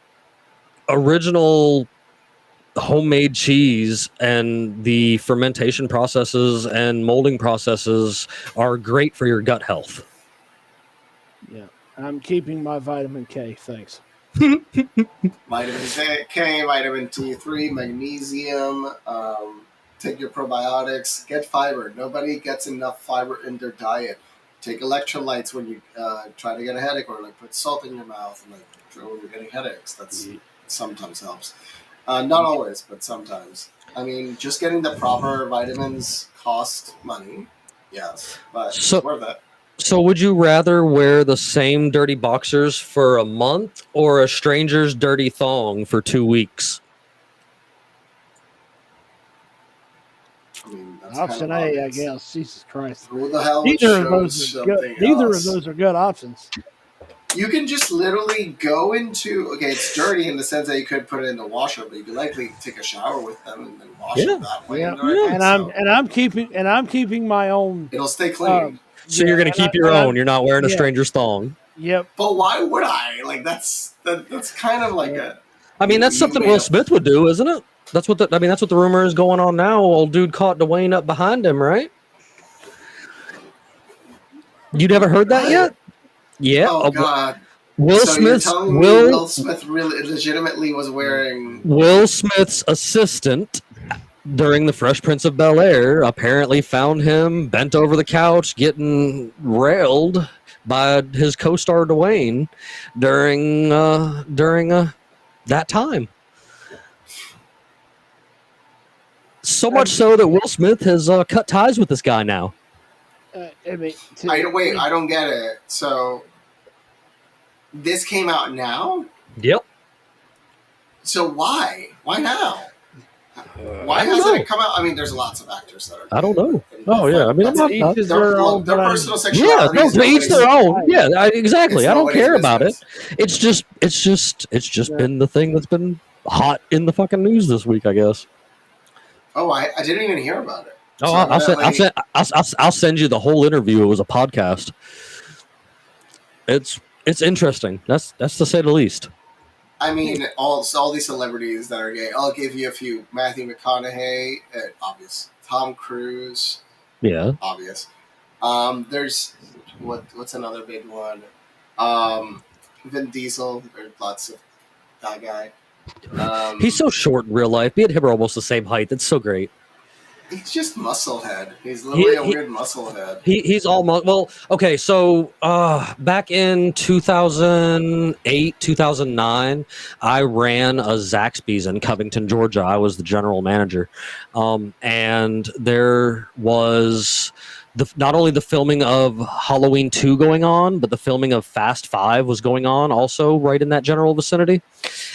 original homemade cheese and the fermentation processes and molding processes are great for your gut health. Yeah, I'm keeping my vitamin K. Thanks. Vitamin K, vitamin T3, magnesium. Take your probiotics. Get fiber. Nobody gets enough fiber in their diet. Take electrolytes when you try to get a headache, or like put salt in your mouth and like when you're getting headaches. That's sometimes helps. Not always, but sometimes. Just getting the proper vitamins cost money. Yes, but it's worth it. So would you rather wear the same dirty boxers for a month or a stranger's dirty thong for 2 weeks? Option A, I guess. Jesus Christ. Who the hell neither of those are good options. You can just literally go into it's dirty in the sense that you could put it in the washer, but you could likely take a shower with them and then wash it that way. And I'm keeping my own. It'll stay clean. So you're going to keep your own. You're not wearing a stranger's thong. Yep. But why would I? Like that's kind of like a. That's something Will Smith would do, isn't it? That's what the rumor is going on now. Old dude caught Dwayne up behind him, right? You never heard that yet? Yeah. Oh God. Will So you're Smith's telling me Will Smith really legitimately was wearing Will Smith's assistant during the Fresh Prince of Bel-Air apparently found him bent over the couch getting railed by his co-star Dwayne during that time. So much so that Will Smith has cut ties with this guy now. I don't get it. So this came out now? Yep. So why? Why now? Why hasn't it come out? I mean, there's lots of actors that are. I don't know. Oh yeah, I mean, each is their own. Their personal Yeah, sexuality. no, to each their own. Yeah, exactly. I don't care about it. It's just been the thing that's been hot in the fucking news this week, I guess. Oh, I didn't even hear about it. Oh, So I'll send you the whole interview. It was a podcast. It's interesting. That's to say the least. I mean, all these celebrities that are gay. I'll give you a few: Matthew McConaughey, obvious. Tom Cruise, Yeah, obvious. There's what's another big one? Vin Diesel. There's lots of that guy. he's so short in real life. Me and him are almost the same height. That's so great. He's just musclehead. He's literally a weird musclehead. He's almost well. Okay, so back in 2008, 2009, I ran a Zaxby's in Covington, Georgia. I was the general manager, and there was not only the filming of Halloween 2 going on, but the filming of Fast 5 was going on also right in that general vicinity,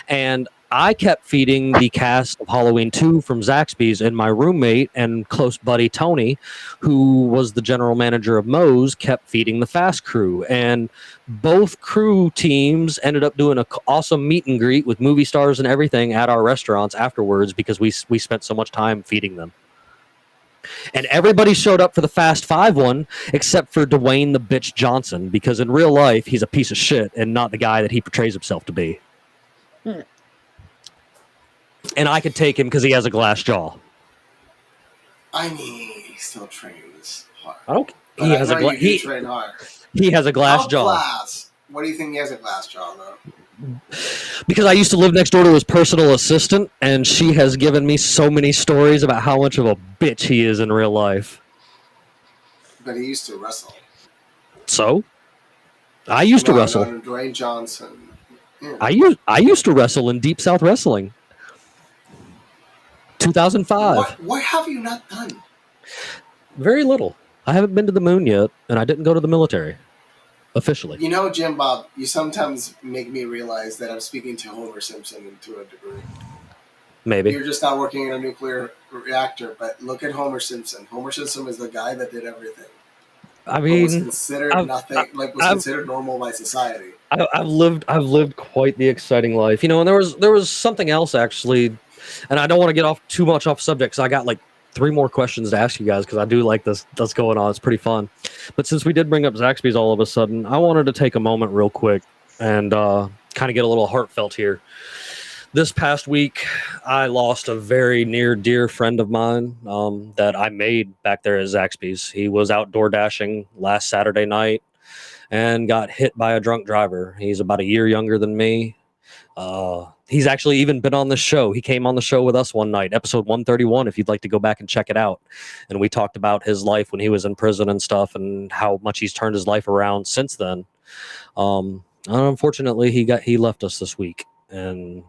and I kept feeding the cast of Halloween 2 from Zaxby's, and my roommate and close buddy Tony, who was the general manager of Moe's, kept feeding the Fast crew. And both crew teams ended up doing an awesome meet and greet with movie stars and everything at our restaurants afterwards because we spent so much time feeding them. And everybody showed up for the Fast 5 one except for Dwayne the Bitch Johnson, because in real life he's a piece of shit and not the guy that he portrays himself to be. And I could take him because he has a glass jaw. I mean, he still trains hard. I don't. But He has a train hard. he has a glass How jaw. Glass? What do you think he has a glass jaw though? Because I used to live next door to his personal assistant, and she has given me so many stories about how much of a bitch he is in real life. But he used to wrestle. So, I used to wrestle. Dwayne Johnson. Yeah. I used to wrestle in Deep South Wrestling. 2005. What have you not done? Very little. I haven't been to the moon yet, and I didn't go to the military. Officially. You know, Jim Bob, you sometimes make me realize that I'm speaking to Homer Simpson to a degree. Maybe. You're just not working in a nuclear reactor, but look at Homer Simpson. Homer Simpson is the guy that did everything. I mean, was considered considered normal by society. I've lived quite the exciting life, you know. And there was something else actually, and I don't want to get off too much off subject, because I got like 3 more questions to ask you guys, because I do like this that's going on. It's pretty fun. But since we did bring up Zaxby's all of a sudden, I wanted to take a moment real quick and kind of get a little heartfelt here. This past week, I lost a very near dear friend of mine that I made back there at Zaxby's. He was outdoor dashing last Saturday night and got hit by a drunk driver. He's about a year younger than me. He's actually even been on the show. He came on the show with us one night, episode 131, if you'd like to go back and check it out. And we talked about his life when he was in prison and stuff, and how much he's turned his life around since then. Unfortunately, he left us this week, and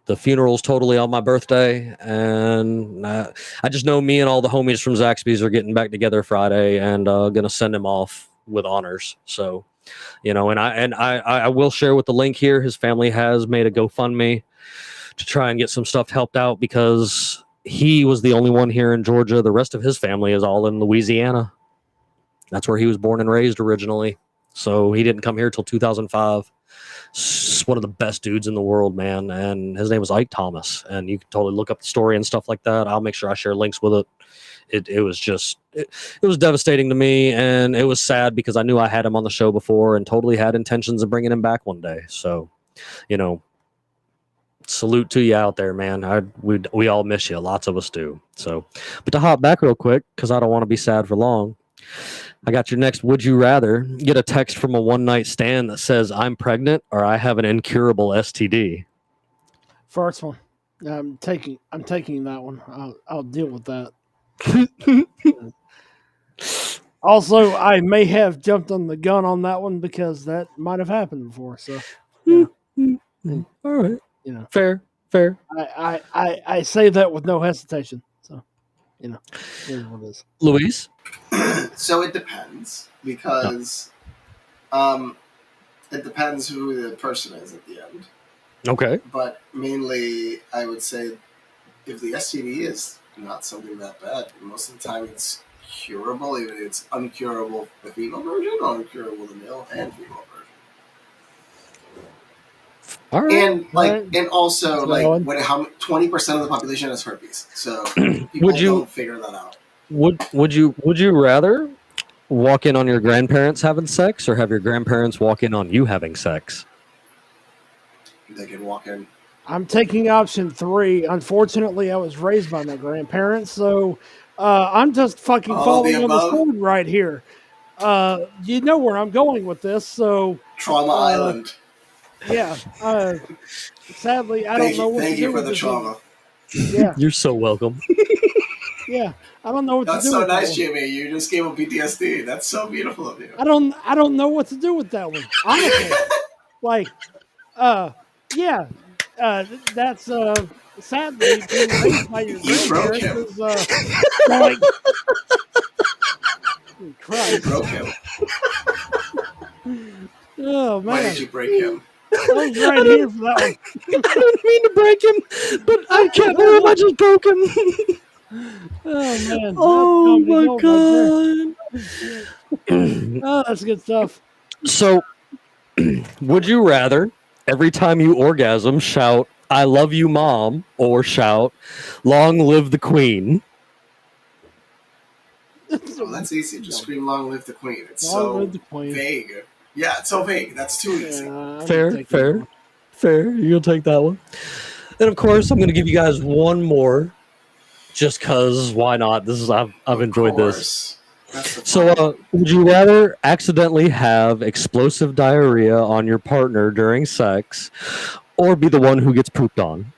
the funeral's totally on my birthday, and I just know me and all the homies from Zaxby's are getting back together Friday and gonna send him off with honors. So, you know, and I will share with the link here. His family has made a GoFundMe to try and get some stuff helped out, because he was the only one here in Georgia. The rest of his family is all in Louisiana. That's where he was born and raised originally. So he didn't come here till 2005. One of the best dudes in the world, man. And his name was Ike Thomas. And you can totally look up the story and stuff like that. I'll make sure I share links with it. It was just, it was devastating to me. And it was sad, because I knew I had him on the show before and totally had intentions of bringing him back one day. So, you know, salute to you out there, man. We all miss you. Lots of us do. So, but to hop back real quick, because I don't want to be sad for long. I got your next. Would you rather get a text from a one-night stand that says I'm pregnant or I have an incurable STD? First one. I'm taking that one. I'll deal with that. Also, I may have jumped on the gun on that one because that might have happened before. So, yeah. All right. You know, Fair. I say that with no hesitation. So, you know, here's what it is. Luis? So it depends because it depends who the person is at the end. Okay. But mainly, I would say if the STD is not something that bad, most of the time it's curable. Even it's uncurable the female version or uncurable the male and female version. All right. And also That's when how 20% of the population has herpes, so people don't figure that out. Would you rather walk in on your grandparents having sex or have your grandparents walk in on you having sex? They can walk in. I'm taking option 3. Unfortunately, I was raised by my grandparents, so I'm just fucking falling on the sword right here. You know where I'm going with this, so Trauma Island. Yeah. Sadly, I don't know what to do. Thank you for with the this trauma. one. Yeah. You're so welcome. Yeah. I don't know what That's to do. so with nice, that one. Jimmy. You just gave him PTSD. That's so beautiful of you. I don't know what to do with that one. Honestly. Yeah. That's sadly being raised by your grandparents is like Christ. You broke him. Oh man. Why did you break him? I was right here for that one. I didn't mean to break him, but I can't believe I just broke him. Oh man. Oh my god. Oh, that's good stuff. So, would you rather every time you orgasm shout "I love you, Mom" or shout "Long live the Queen"? Oh, that's easy. Just scream "Long live the Queen." It's Long so live the Queen. vague. Yeah, it's so vague. That's too easy. Fair. You'll take that one. And of course, I'm going to give you guys one more, just because why not? This is I've enjoyed this. So, would you rather accidentally have explosive diarrhea on your partner during sex, or be the one who gets pooped on?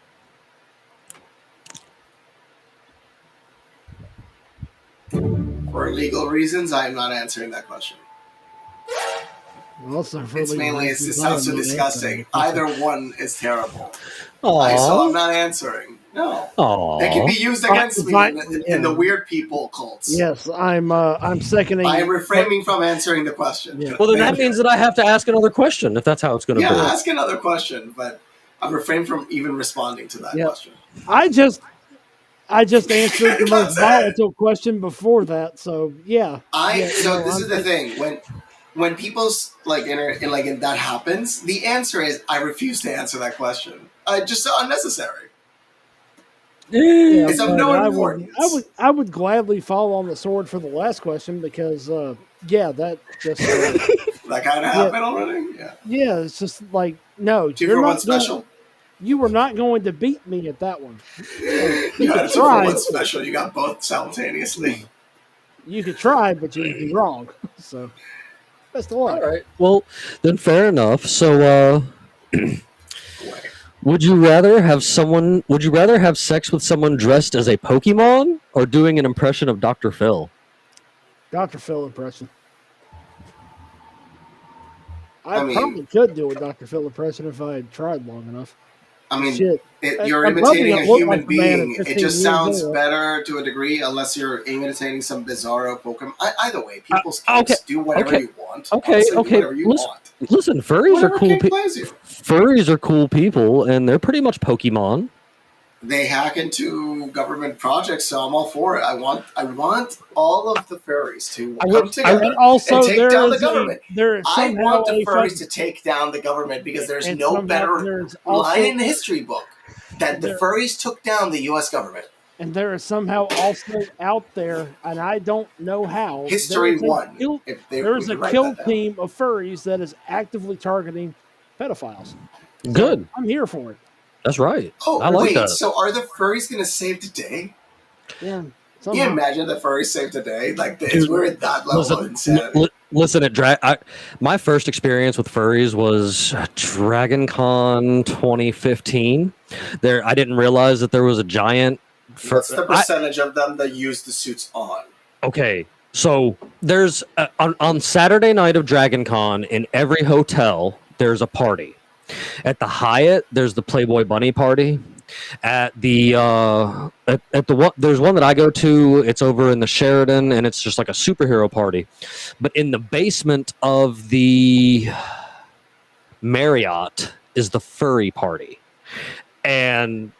For legal reasons, I am not answering that question. Also, It's mainly it sounds so disgusting. Either one is terrible. Aww. So I'm not answering. No. Aww. They can be used against me in the weird people cults. Yes, I'm seconding. I am refraining from answering the question. Yeah. Well, then that means that I have to ask another question if that's how it's going to be. Yeah, ask another question, but I'm refraining from even responding to that question. I just answered the most volatile question before that, so yeah. This is the thing when people's in that happens, the answer is I refuse to answer that question. Just so unnecessary. Yeah, it's of no importance. I would gladly fall on the sword for the last question because that just that kind of happened already. Yeah, it's just like no, you're not special. You were not going to beat me at that one. You had a 2-for-1 special. You got both simultaneously. You could try, but you'd be wrong. So, best of luck. All right. Well, then fair enough. So, would you rather have sex with someone dressed as a Pokemon or doing an impression of Dr. Phil? Dr. Phil impression. I probably could do a Dr. Phil impression if I had tried long enough. I mean, you're imitating a human being. It just sounds better to a degree, unless you're imitating some bizarro Pokemon. Either way, people's kids do whatever you want. Okay. Do whatever you want. Listen, furries are cool. Furries are cool people, and they're pretty much Pokemon. They hack into government projects, so I'm all for it. I want all of the furries to come together and take down the government. I want the furries to take down the government because there's no better line in the history book that the furries took down the U.S. government. And there is somehow also out there, and I don't know how. History one. There's a kill team of furries that is actively targeting pedophiles. Good. I'm here for it. That's right. Oh, I like that. So are the furries going to save the day? Yeah. Can you imagine the furries saved the day? Like this, Dude, we're at that level of insanity. Listen, my first experience with furries was Dragon Con 2015. I didn't realize that there was a giant. What's the percentage of them that use the suits on? Okay, so there's on Saturday night of Dragon Con in every hotel there's a party. At the Hyatt, there's the Playboy Bunny party. At the there's one that I go to. It's over in the Sheraton, and it's just like a superhero party. But in the basement of the Marriott is the furry party, and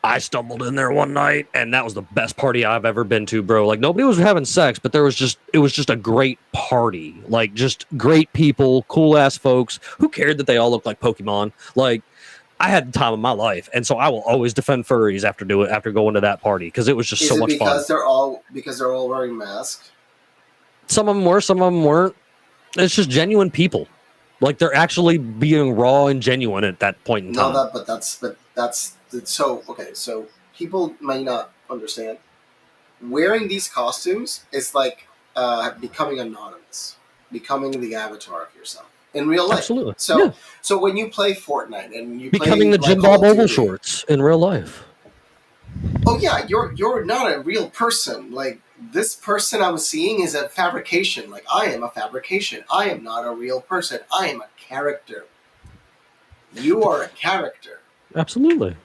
I stumbled in there one night, and that was the best party I've ever been to, bro. Like, nobody was having sex, but it was just a great party. Like, just great people, cool ass folks. Who cared that they all looked like Pokemon? Like, I had the time of my life, and so I will always defend furries after going to that party because it was just so much fun. Because they're all wearing masks? Some of them were, some of them weren't. It's just genuine people. Like, they're actually being raw and genuine at that point in time. No, so people might not understand. Wearing these costumes is like becoming anonymous, becoming the avatar of yourself in real life. Absolutely. So when you play Fortnite and you becoming the Jim Bob Oval Shorts in real life. Oh yeah, you're not a real person. Like, this person I was seeing is a fabrication. Like, I am a fabrication. I am not a real person. I am a character. You are a character. Absolutely.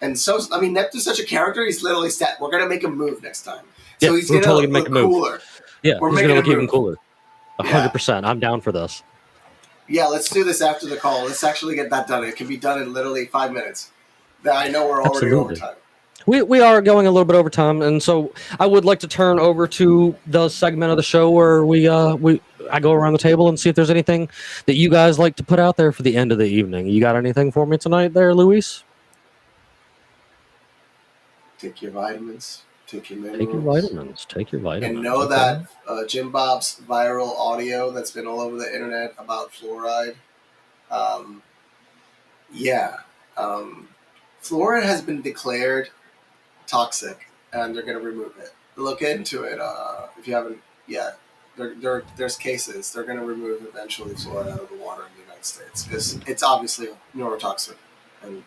And so, I mean, Neptune's such a character, he's literally said, we're going to make him move next time. So he's going to totally look cooler. Yeah, he's going to look even cooler. 100%. I'm down for this. Yeah, let's do this after the call. Let's actually get that done. It can be done in literally 5 minutes. I know we're already over time. We are going a little bit over time, and so I would like to turn over to the segment of the show where I go around the table and see if there's anything that you guys like to put out there for the end of the evening. You got anything for me tonight there, Luis? Take your vitamins. Take your minerals. Take your vitamins. And know that Jim Bob's viral audio that's been all over the internet about fluoride. Fluoride has been declared toxic, and they're going to remove it. Look into it if you haven't yet. There's cases. They're going to remove eventually fluoride out of the water in the United States because it's obviously neurotoxic, and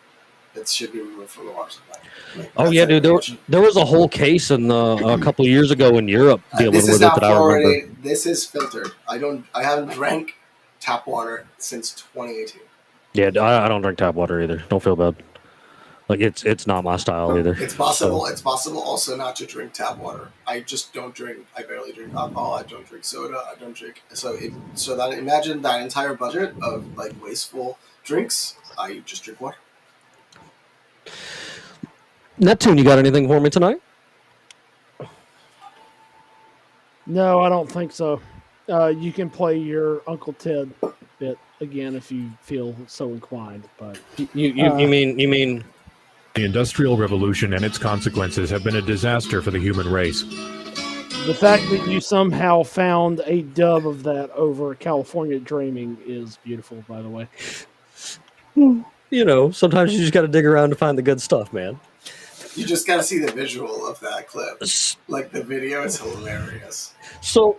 it should be removed from the water supply. Dude, there was a whole case a couple of years ago in Europe dealing with it that I remember. This is filtered. I haven't drank tap water since 2018. Yeah, I don't drink tap water either. Don't feel bad. Like, it's not my style either. It's possible. It's possible also not to drink tap water. I just don't drink. I barely drink alcohol. I don't drink soda. I don't drink. So that, imagine that entire budget of like wasteful drinks. I just drink water. Neptune, you got anything for me tonight? No, I don't think so. You can play your Uncle Ted bit again if you feel so inclined. But you mean the Industrial Revolution and its consequences have been a disaster for the human race. The fact that you somehow found a dub of that over California Dreaming is beautiful, by the way. Sometimes you just got to dig around to find the good stuff, man. You just got to see the visual of that clip. Like, the video is hilarious. So,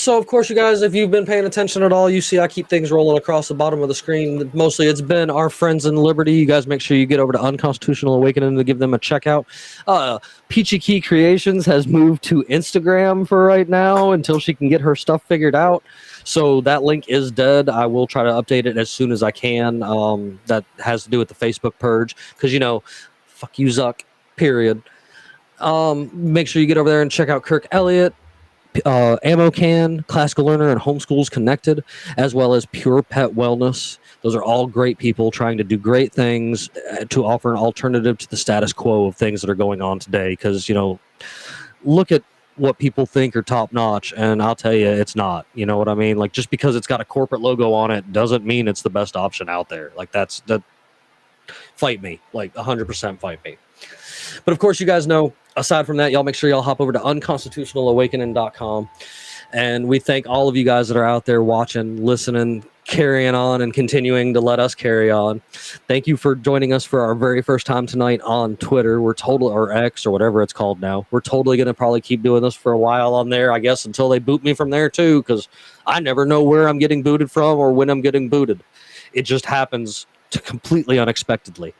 of course, you guys, if you've been paying attention at all, you see I keep things rolling across the bottom of the screen. Mostly it's been our friends in Liberty. You guys make sure you get over to Unconstitutional Awakening to give them a check out. Peachy Key Creations has moved to Instagram for right now until she can get her stuff figured out. So that link is dead. I will try to update it as soon as I can. That has to do with the Facebook purge because, fuck you, Zuck, period. Make sure you get over there and check out Kirk Elliott, Ammo Can, Classical Learner, and Homeschools Connected, as well as Pure Pet Wellness. Those are all great people trying to do great things to offer an alternative to the status quo of things that are going on today. Because, look at what people think are top notch, and I'll tell you, it's not. You know what I mean? Like, just because it's got a corporate logo on it doesn't mean it's the best option out there. Like, that. Fight me. Like, 100% fight me. But of course, you guys know, aside from that, y'all make sure y'all hop over to unconstitutionalawakening.com. And we thank all of you guys that are out there watching, listening, carrying on and continuing to let us carry on. Thank you for joining us for our very first time tonight on Twitter. We're totally, or X or whatever it's called now. We're totally going to probably keep doing this for a while on there, I guess, until they boot me from there too, because I never know where I'm getting booted from or when I'm getting booted. It just happens to completely unexpectedly.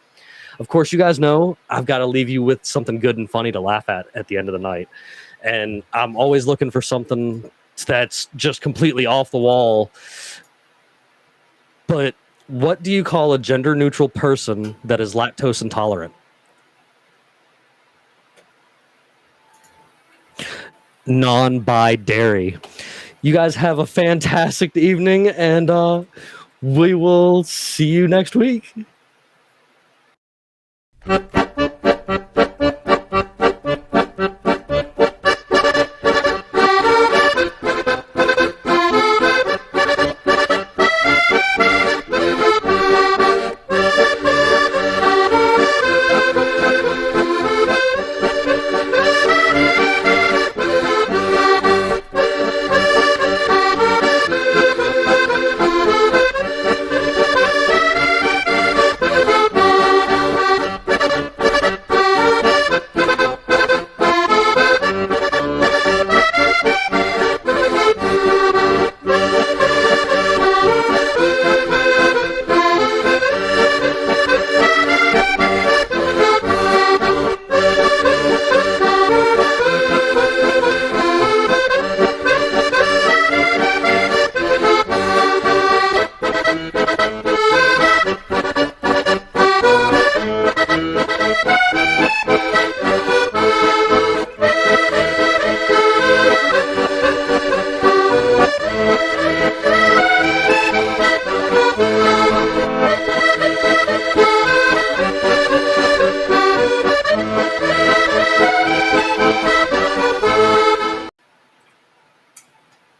Of course, you guys know I've got to leave you with something good and funny to laugh at the end of the night. And I'm always looking for something that's just completely off the wall. But what do you call a gender-neutral person that is lactose intolerant? Non-bi-dairy. You guys have a fantastic evening, and we will see you next week.